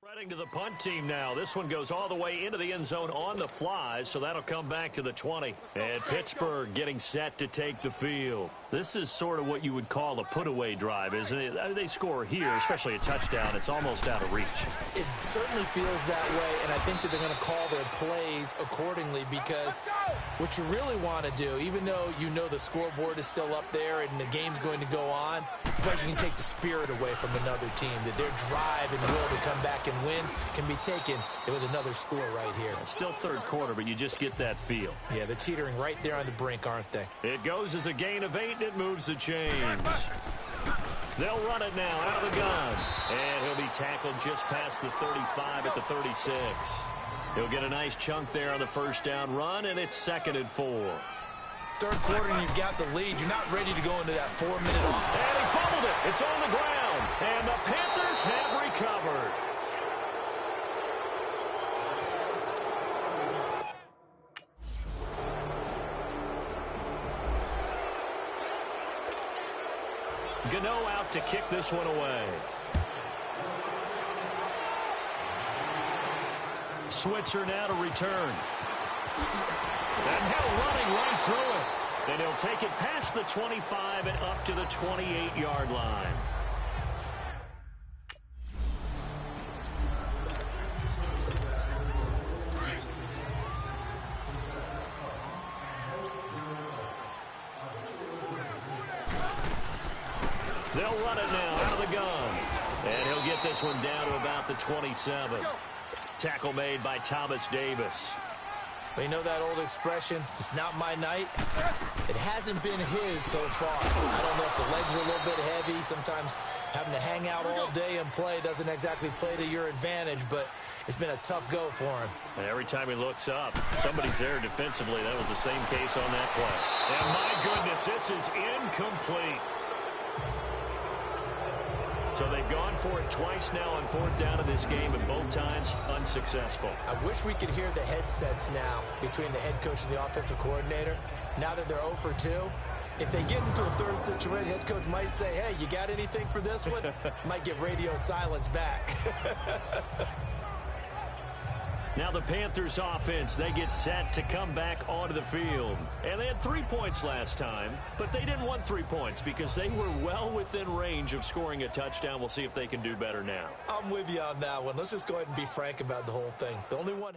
Running to the punt team now. This one goes all the way into the end zone on the fly, so that'll come back to the 20. And Pittsburgh getting set to take the field. This is sort of what you would call a put-away drive, isn't it? They score here, especially a touchdown. It's almost out of reach. It certainly feels that way, and I think that they're going to call their plays accordingly, because what you really want to do, even though you know the scoreboard is still up there and the game's going to go on, but you can take the spirit away from another team, that their drive and will to come back and win can be taken with another score right here. It's still 3rd quarter, but you just get that feel. Yeah, they're teetering right there on the brink, aren't they? It goes as a gain of 8, and it moves the chains. They'll run it now out of the gun. And he'll be tackled just past the 35 at the 36. He'll get a nice chunk there on the first down run, and it's 2nd and 4. 3rd quarter, and you've got the lead. You're not ready to go into that 4-minute off. And he fumbled it. It's on the ground. And the Panthers have recovered. Gano out to kick this one away. Switzer now to return. And now running right through it. Then he'll take it past the 25 and up to the 28-yard line. They'll run it now out of the gun. And he'll get this one down to about the 27. Tackle made by Thomas Davis. But you know that old expression, it's not my night? It hasn't been his so far. I don't know if the legs are a little bit heavy. Sometimes having to hang out all day and play doesn't exactly play to your advantage, but it's been a tough go for him. And every time he looks up, somebody's there defensively. That was the same case on that play. And my goodness, this is incomplete. So they've gone for it twice now on 4th down in this game, and both times unsuccessful. I wish we could hear the headsets now between the head coach and the offensive coordinator. Now that they're 0 for 2, if they get into a third situation, head coach might say, hey, you got anything for this one? Might get radio silence back. Now the Panthers offense, they get set to come back onto the field. And they had 3 points last time, but they didn't want 3 points because they were well within range of scoring a touchdown. We'll see if they can do better now. I'm with you on that one. Let's just go ahead and be frank about the whole thing. The only one...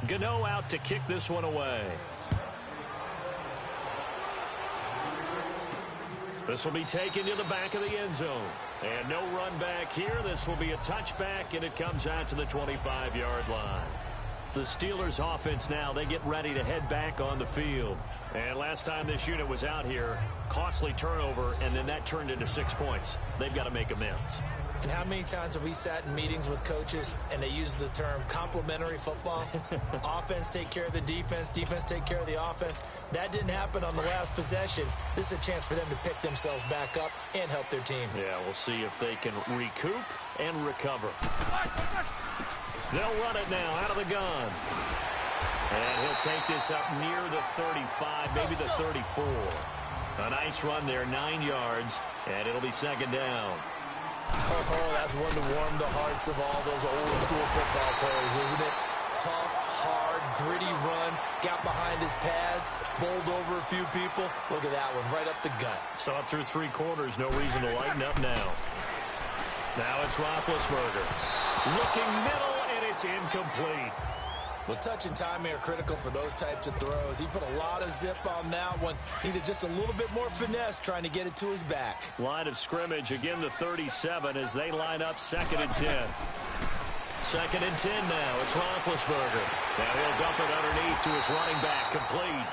Gano out to kick this one away. This will be taken to the back of the end zone. And no run back here. This will be a touchback, and it comes out to the 25-yard line. The Steelers offense now, they get ready to head back on the field. And last time this unit was out here, costly turnover, and then that turned into 6 points. They've got to make amends. And how many times have we sat in meetings with coaches and they use the term complementary football? Offense take care of the defense, defense take care of the offense. That didn't happen on the last possession. This is a chance for them to pick themselves back up and help their team. Yeah, we'll see if they can recoup and recover. They'll run it now out of the gun. And he'll take this up near the 35, maybe the 34. A nice run there, 9 yards, and it'll be second down. Oh, that's one to warm the hearts of all those old school football players, isn't it? Tough, hard, gritty run, got behind his pads, bowled over a few people. Look at that one, right up the gut. Saw it through 3 quarters, no reason to lighten up now. Now it's Roethlisberger. Looking middle, and it's incomplete. Well, touch and timing are critical for those types of throws. He put a lot of zip on that one. Needed just a little bit more finesse trying to get it to his back. Line of scrimmage, again the 37 as they line up 2nd and 10. 2nd and 10 now. It's Roethlisberger. Now he'll dump it underneath to his running back. Complete.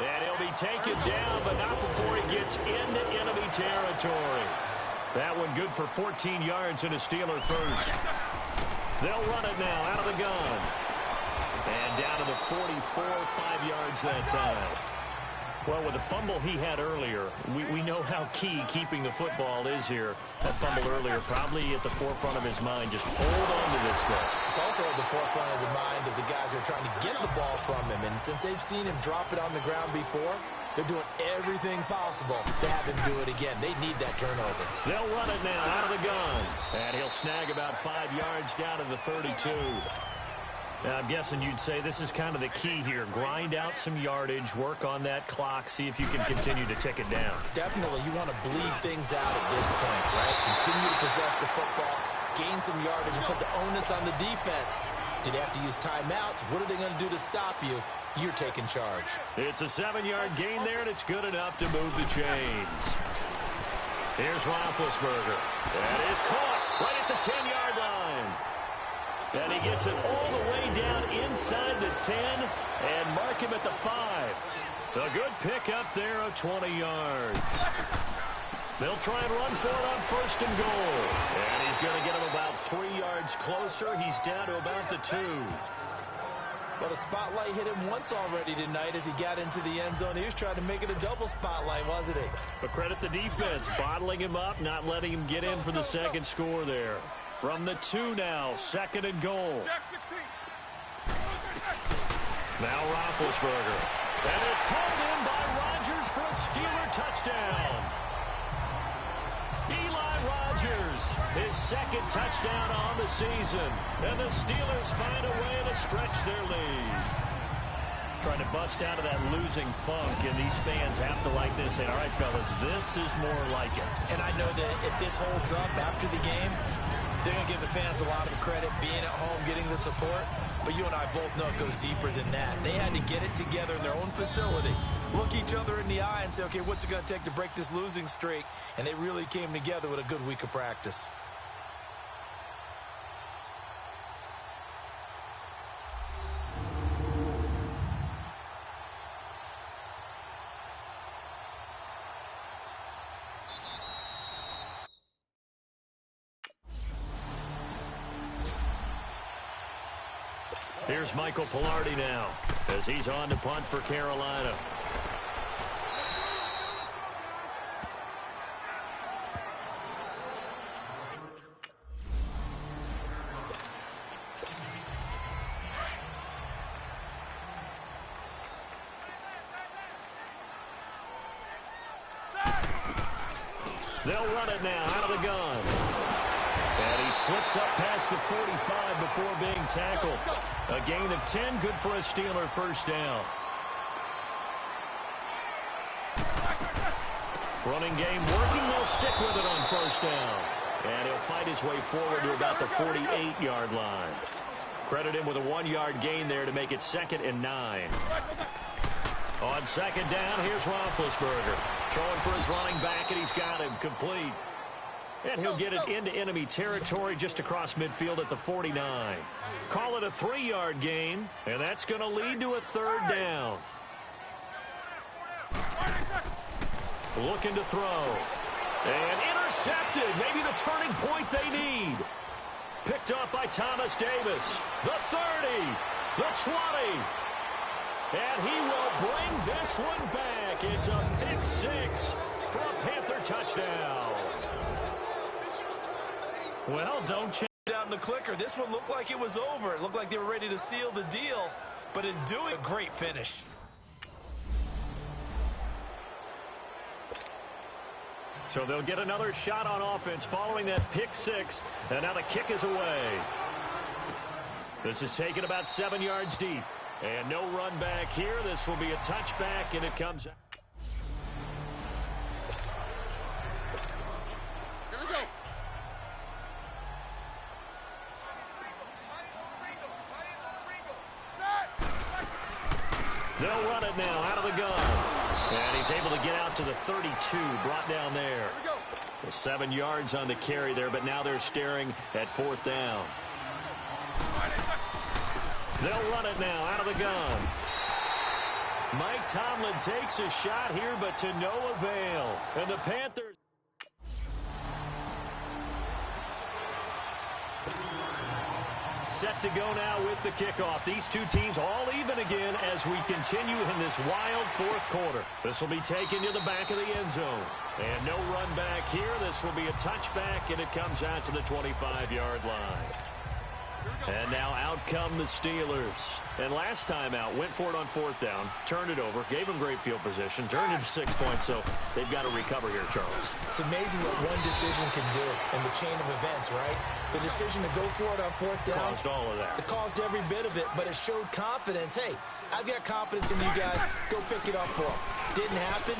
And he'll be taken down, but not before he gets into enemy territory. That one good for 14 yards and a Steeler first. They'll run it now out of the gun. And down to the 44, 5 yards that time. Well, with the fumble he had earlier, we know how key keeping the football is here. That fumble earlier probably at the forefront of his mind. Just hold on to this thing. It's also at the forefront of the mind of the guys who are trying to get the ball from him. And since they've seen him drop it on the ground before, they're doing everything possible to have him do it again. They need that turnover. They'll run it now out of the gun. And he'll snag about 5 yards down to the 32. Now, I'm guessing you'd say this is kind of the key here. Grind out some yardage, work on that clock, see if you can continue to tick it down. Definitely. You want to bleed things out at this point, right? Continue to possess the football, gain some yardage, and put the onus on the defense. Do they have to use timeouts? What are they going to do to stop you? You're taking charge. It's a 7-yard gain there, and it's good enough to move the chains. Here's Roethlisberger. That is caught right at the 10-yard line. And he gets it all the way down inside the 10 and mark him at the 5. A good pickup there of 20 yards. They'll try and run for it on 1st and goal. And he's going to get him about 3 yards closer. He's down to about the 2. But a spotlight hit him once already tonight as he got into the end zone. He was trying to make it a double spotlight, wasn't he? But credit the defense, bottling him up, not letting him get in for the second score there. From the 2 now, 2nd and goal. Now Roethlisberger. And it's hauled in by Rodgers for a Steeler touchdown. Eli Rodgers, his 2nd touchdown on the season. And the Steelers find a way to stretch their lead. Trying to bust out of that losing funk, and these fans have to like this. And all right, fellas, this is more like it. And I know that if this holds up after the game, they're going to give the fans a lot of credit, being at home, getting the support. But you and I both know it goes deeper than that. They had to get it together in their own facility, look each other in the eye and say, okay, what's it going to take to break this losing streak? And they really came together with a good week of practice. Here's Michael Pilardi now as he's on to punt for Carolina. They'll run it now out of the gun. And he slips up past the 45 before being tackled. A gain of 10, good for a Steeler first down. Running game working, they'll stick with it on first down. And he'll fight his way forward to about the 48-yard line. Credit him with a 1-yard gain there to make it 2nd and 9. On 2nd down, here's Roethlisberger. Throwing for his running back, and he's got him complete. And he'll get it into enemy territory just across midfield at the 49. Call it a 3-yard gain, and that's going to lead to a 3rd down. Looking to throw. And intercepted. Maybe the turning point they need. Picked up by Thomas Davis. The 30. The 20. And he will bring this one back. It's a pick 6 for a Panther touchdown. Well, don't check down the clicker. This one looked like it was over. It looked like they were ready to seal the deal. But in doing a great finish. So they'll get another shot on offense following that pick 6. And now the kick is away. This is taken about 7 yards deep. And no run back here. This will be a touchback, and it comes out. Here we go. They'll run it now out of the gun. And he's able to get out to the 32, brought down there. 7 yards on the carry there, but now they're staring at 4th down. They'll run it now out of the gun. Mike Tomlin takes a shot here, but to no avail. And the Panthers... set to go now with the kickoff. These two teams all even again as we continue in this wild 4th quarter. This will be taken to the back of the end zone. And no run back here. This will be a touchback, and it comes out to the 25-yard line. And now out come the Steelers. And last time out, went for it on 4th down, turned it over, gave them great field position, turned it to 6 points, so they've got to recover here, Charles. It's amazing what one decision can do in the chain of events, right? The decision to go for it on 4th down. Caused all of that. It caused every bit of it, but it showed confidence. Hey, I've got confidence in you guys. Go pick it up for them. Didn't happen.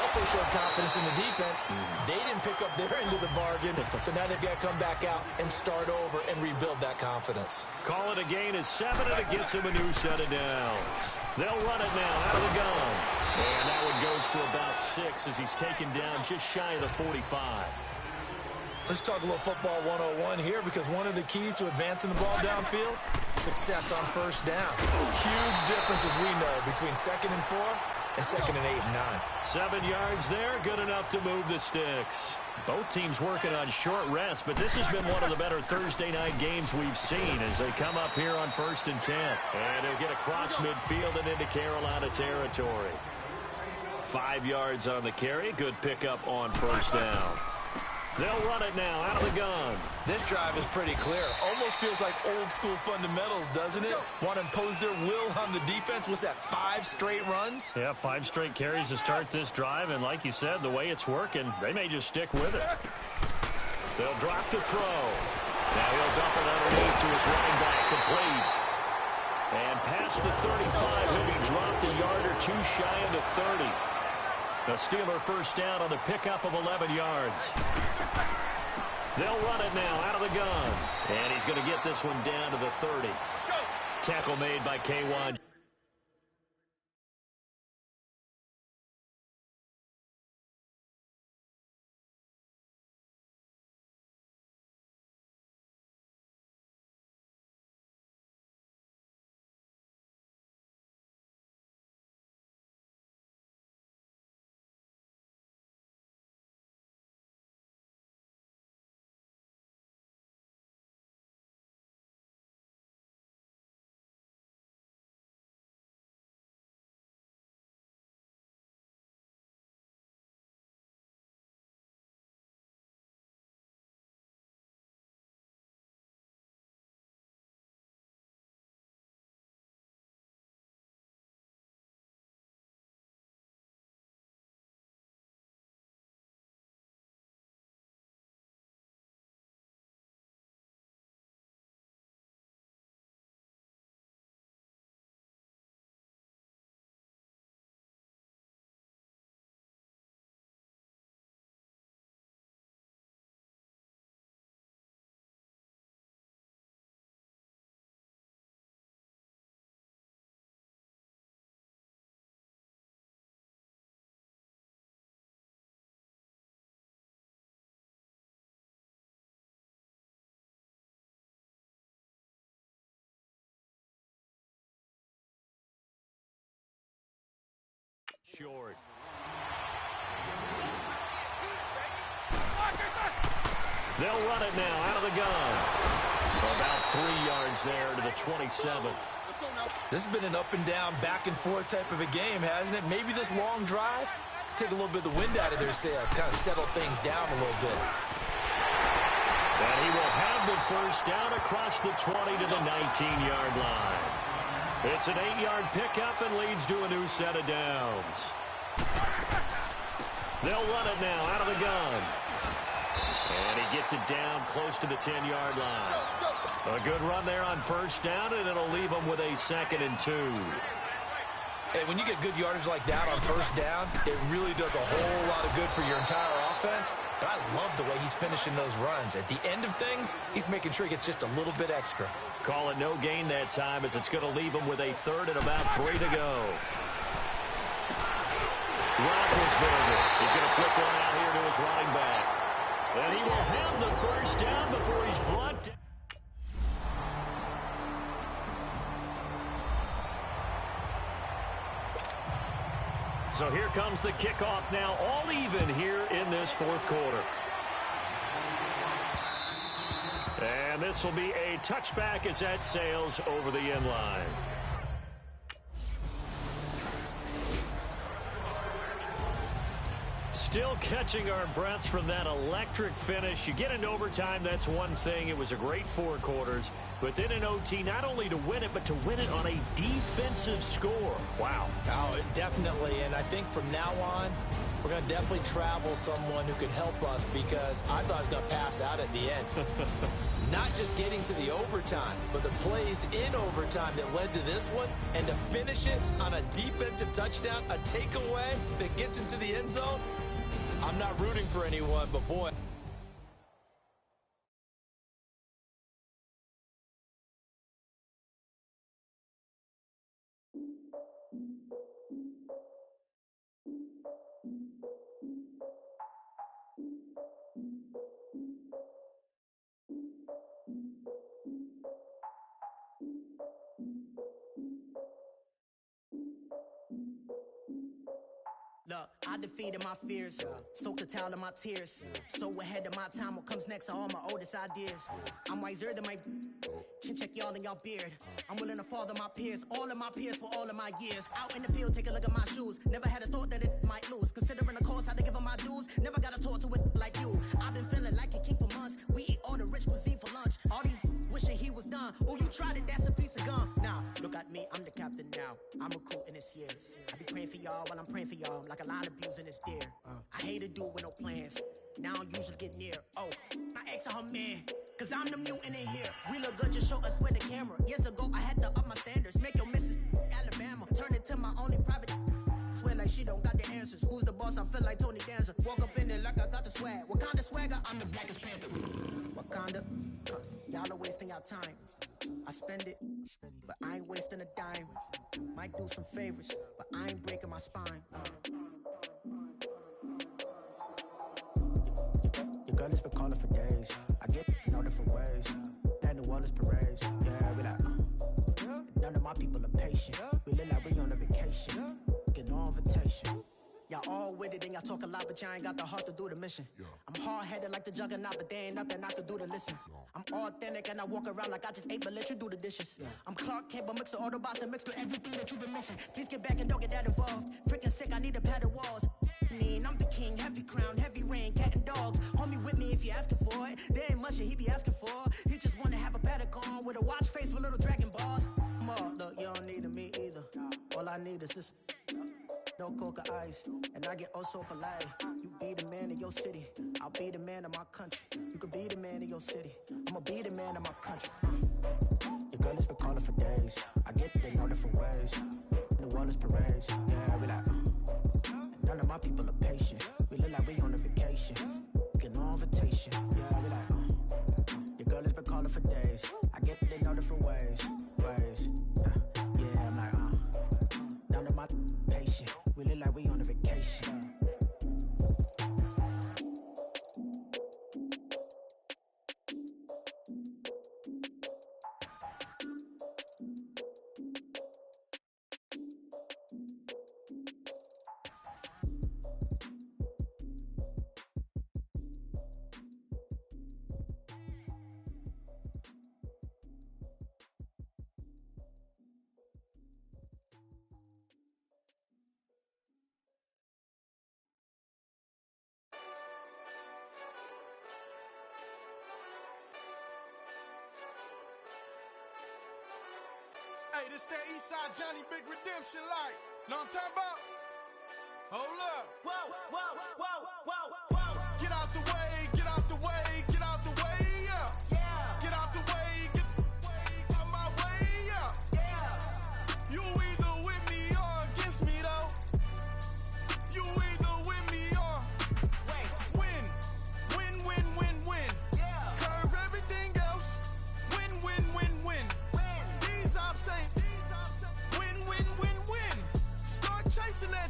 Also showed confidence in the defense. They didn't pick up their end of the bargain, so now they've got to come back out and start over and rebuild that confidence. Call it a gain of 7, and it gets him a new set of downs. They'll run it now out of the gun. And that one goes for about 6 as he's taken down just shy of the 45. Let's talk a little football 101 here, because one of the keys to advancing the ball downfield, success on 1st down. Huge difference, as we know, between 2nd and 4 and 2nd and 8 and 9. 7 yards there, good enough to move the sticks. Both teams working on short rest, but this has been one of the better Thursday night games we've seen as they come up here on 1st and 10. And they'll get across midfield and into Carolina territory. 5 yards on the carry, good pickup on 1st down. They'll run it now out of the gun. This drive is pretty clear. Almost feels like old school fundamentals, doesn't it? Want to impose their will on the defense. What's that, 5 straight runs? Yeah, 5 straight carries to start this drive. And like you said, the way it's working, they may just stick with it. They'll drop the throw. Now he'll dump it underneath to his running back, complete. And past the 35, he'll be dropped a yard or 2 shy of the 30. The Steeler 1st down on the pickup of 11 yards. They'll run it now out of the gun. And he's going to get this one down to the 30. Tackle made by K1. short. They'll run it now out of the gun. About 3 yards there to the 27. This has been an up and down, back and forth type of a game, hasn't it? Maybe this long drive, take a little bit of the wind out of their sails, kind of settle things down a little bit. And he will have the first down across the 20 to the 19-yard line. It's an 8-yard pickup and leads to a new set of downs. They'll run it now out of the gun. And he gets it down close to the 10-yard line. A good run there on first down, and it'll leave him with a 2nd and 2. Hey, when you get good yardage like that on first down, it really does a whole lot of good for your entire offense. But I love the way he's finishing those runs. At the end of things, he's making sure he gets just a little bit extra. Call it no gain that time, as it's going to leave him with a 3rd and about 3 to go. Roethlisberger is going to flip one out here to his running back. And he will have the first down before he's brought down. So here comes the kickoff now, all even here in this 4th quarter. And this will be a touchback as that sails over the end line. Still catching our breaths from that electric finish. You get into overtime, that's one thing. It was a great 4 quarters. But then in OT, not only to win it, but to win it on a defensive score. Wow. Oh, definitely. And I think from now on, we're going to definitely travel someone who could help us, because I thought I was going to pass out at the end. Not just getting to the overtime, but the plays in overtime that led to this one, and to finish it on a defensive touchdown, a takeaway that gets into the end zone. I'm not rooting for anyone, but boy. Look, I defeated my fears, soaked the towel of my tears. So ahead of my time, what comes next are all my oldest ideas. I'm wiser than my chin check y'all in y'all beard. I'm willing to father my peers, all of my peers for all of my years. Out in the field, take a look at my shoes. Never had a thought that it might lose. Considering the cost, I had to give them my dues. Never got to talk to it like you. I've been feeling like a king for months. We eat all the rich cuisine for lunch. All these wishing he was done. Oh, you tried it, that's a piece of gum. Now, look at me, I'm the captain now. I'm recruiting this year. I be praying for y'all while I'm praying for y'all. Like a line of abusing this deer. I hate to do it with no plans. Now I usually get near. Oh, I ex her man, cause I'm the mutant in here. We look good, just show us where the camera. Years ago, I had to up my standards. Make your Mrs. Alabama. Turn it to my only private. Swear like she don't got the answers. Who's the boss? I feel like Tony Danza. Walk up in there like I got the swag. What kind of swagger? I'm the blackest panther. Wakanda. Y'all are wasting your time. I spend it, but I ain't wasting a dime. Might do some favors, but I ain't breaking my spine. Your girl has been calling for days. I get in all different ways. That New Orleans parades. Yeah, we like, none of my people are patient. We look like we on a vacation. Get no invitation. Y'all all with it and y'all talk a lot, but y'all ain't got the heart to do the mission. I'm hard-headed like the juggernaut, but there ain't nothing I can do to listen. I'm authentic and I walk around like I just ate, but let you do the dishes. I'm Clark Kent, but mix the Autobots and mix with everything that you've been missing. Please get back and don't get that involved. Freaking sick, I need a padded walls. I'm the king, heavy crown, heavy rain, cat and dogs. Homie with me if you're asking for it. There ain't much that he be asking for. He just wanna have a paddock on with a watch face with little dragon balls. Look, you don't need me either. All I need is this. No coca ice, and I get oh so polite. You be the man of your city, I'll be the man of my country. You could be the man of your city, I'ma be the man of my country. Your girl has been calling for days. I get it in all different ways. New Orleans parades, yeah, we like. And none of my people are patient. We look like we on a vacation. Get no invitation, yeah, we like. Your girl has been calling for days. I get it in all different ways. Yeah, I'm like, none of my patient. We look like we on a vacation. Hey, this that Eastside Johnny Big Redemption like. Know what I'm talking about? Hold up. Whoa, whoa, whoa, whoa, whoa. Get out the way, get out the way, get out the way, yeah. Yeah. Get out the way, get out my way, yeah. Yeah. You either with me or against me, though. You either with me or win. Win, win, win, win. Yeah. Curve everything else. Win, win, win, win. These ops ain't. Win, win, win, win. Start chasing that.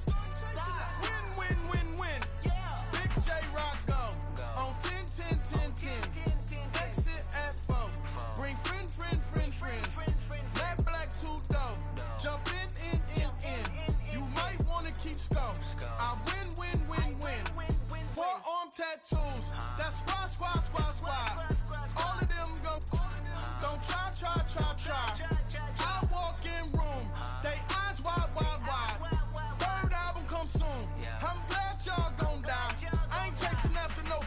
Win, win, win, win. Yeah. Big J Rock go. On 10, 10, 10, 10. Exit at 4. Bring friends. Matt Black 2 dough. Jump in. You might wanna keep score. I win, win, win, win. Forearm tattoos. That's squad. All of them go. Don't try. I walk in room. They eyes wide. Third album come soon. I'm glad y'all gon' die. I ain't chasing after no.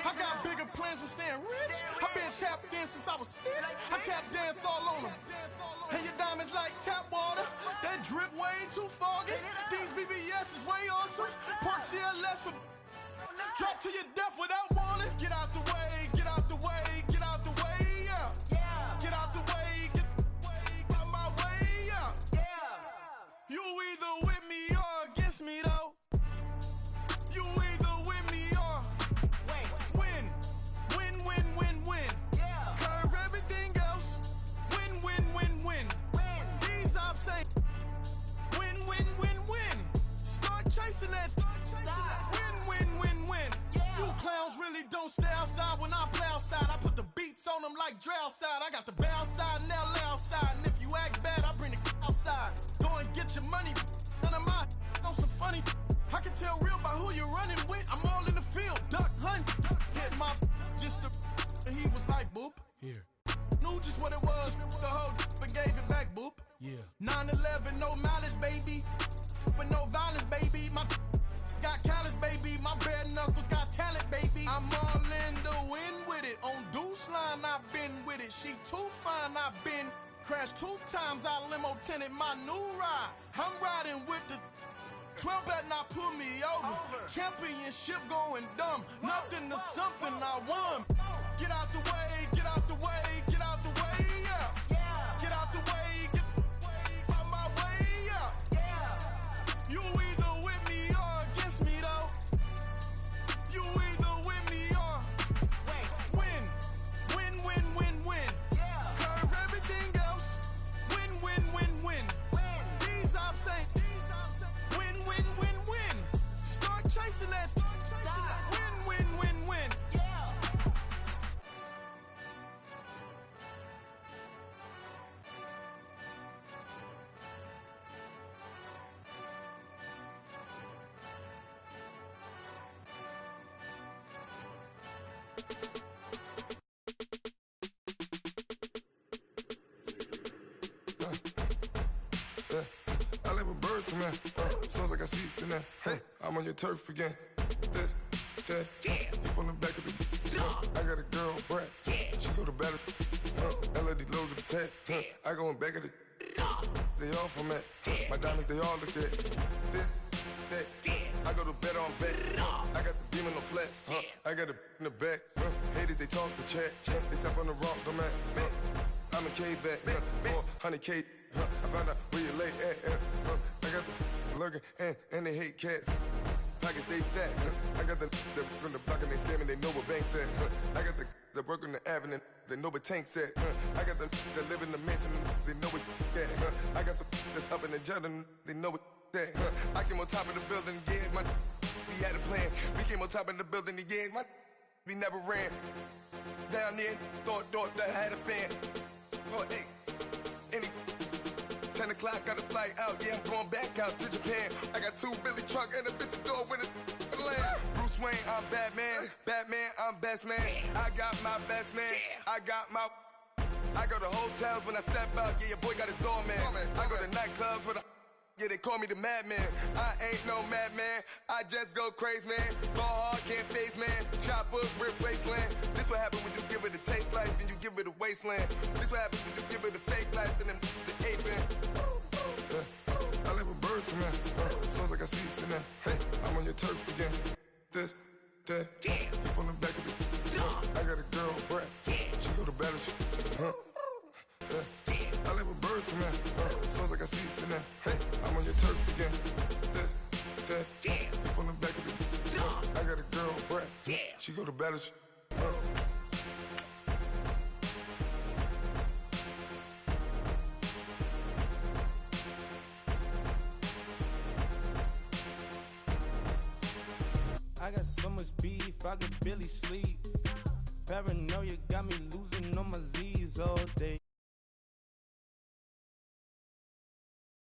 I got bigger plans than staying rich. I been tapped in since I was 6. I tap dance all on them. And your diamonds like tap water. That drip way too foggy. These VVS is way awesome. Park CLS for drop to your death without warning. Get out the way, get out the way, get out the way, yeah. Yeah. Get out the way, get out my way, yeah. Yeah. You either with me or against me, though. You either with me or win. Win, win, win, win. Yeah. Curve everything else. Win, win, win, win. These ops ain't. Win, win, win, win. Start chasing that. Win, win, win, win. You clowns really don't stay outside when I play outside. I put the beats on them like Dre outside. I got the bow side and LA outside. And if you act bad, I bring the outside. Go and get your money. None of my on some funny. I can tell real by who you're running with. I'm all in the field. Duck hunt. Hit my just the and he was like boop. Here. Knew just what it was. The whole and gave it back boop. Yeah. 9/11, no malice, baby. But no violence, baby. My got callous, baby. My bare knuckles got talent, baby. I'm all in the wind with it. On Deuce line, I've been with it. She too fine, I've been crashed 2 times. I limo tinted my new ride. I'm riding with the 12 better not pull me over. Championship going dumb. Nothing to something I won. Get out the way, get out the way, get out the way, yeah. Get out the way, get out my way, yeah. You either with me or against me, though. You either with me or win. Win, win, win, win. Curve everything else. Win, win, win, win. These ops ain't. Win, win, win, win. Start chasing that. Win, win, win, win. I live with birds come in. Sounds like I got seats in there. Hey, I'm on your turf again. This, that. You from the back of the. I got a girl, Brad. She go to battle. LED logo the tag. I go in back of the. They all from that. My diamonds, they all look at. This, that. I go to bed on bed. I got the demon on flats. I got it in the back. Haters, they talk the chat. They step on the rock, don't man. I'm a K-back. 400K. I found out where you lay at. I got the lurking and they hate cats. Pockets stay fat. I got the from the block and they scamming, they know what banks at. I got the work on the avenue, they know what tanks at. I got the that live in the mansion, they know what at. I got some that's up in the jet and they know what that. I came on top of the building, yeah, my we had a plan. We came on top of the building, yeah, my we never ran. Down there, thought that I had a fan. Oh, hey, any 10 o'clock, got a flight out, yeah, I'm going back out to Japan. I got 2 Billy truck and a bitch door with a land. Bruce Wayne, I'm Batman. Batman, I'm best man. I got my best man. I got my. I go to hotels when I step out, yeah, your boy got a doorman. I go to nightclubs with a. Yeah, they call me the madman. I ain't no madman. I just go crazy, man. Ball hard, can't face, man. Choppers, rip wasteland. This what happen when you give it a taste life and you give it a wasteland. This what happens when you give it a fake life and then the ape man. birds come in. Sounds like I see seats in there. Hey, I'm on your turf again. This, that, you from the back of the. I got a girl, Brad. She go to battle. I live with birds come in. Sounds like I see seats in there. Hey, I'm on your turf again. This, that, you from the back of the. I got a girl, Brad. She go to battle. I got so much beef, I could barely sleep. Paranoia got me losing on my Z's all day.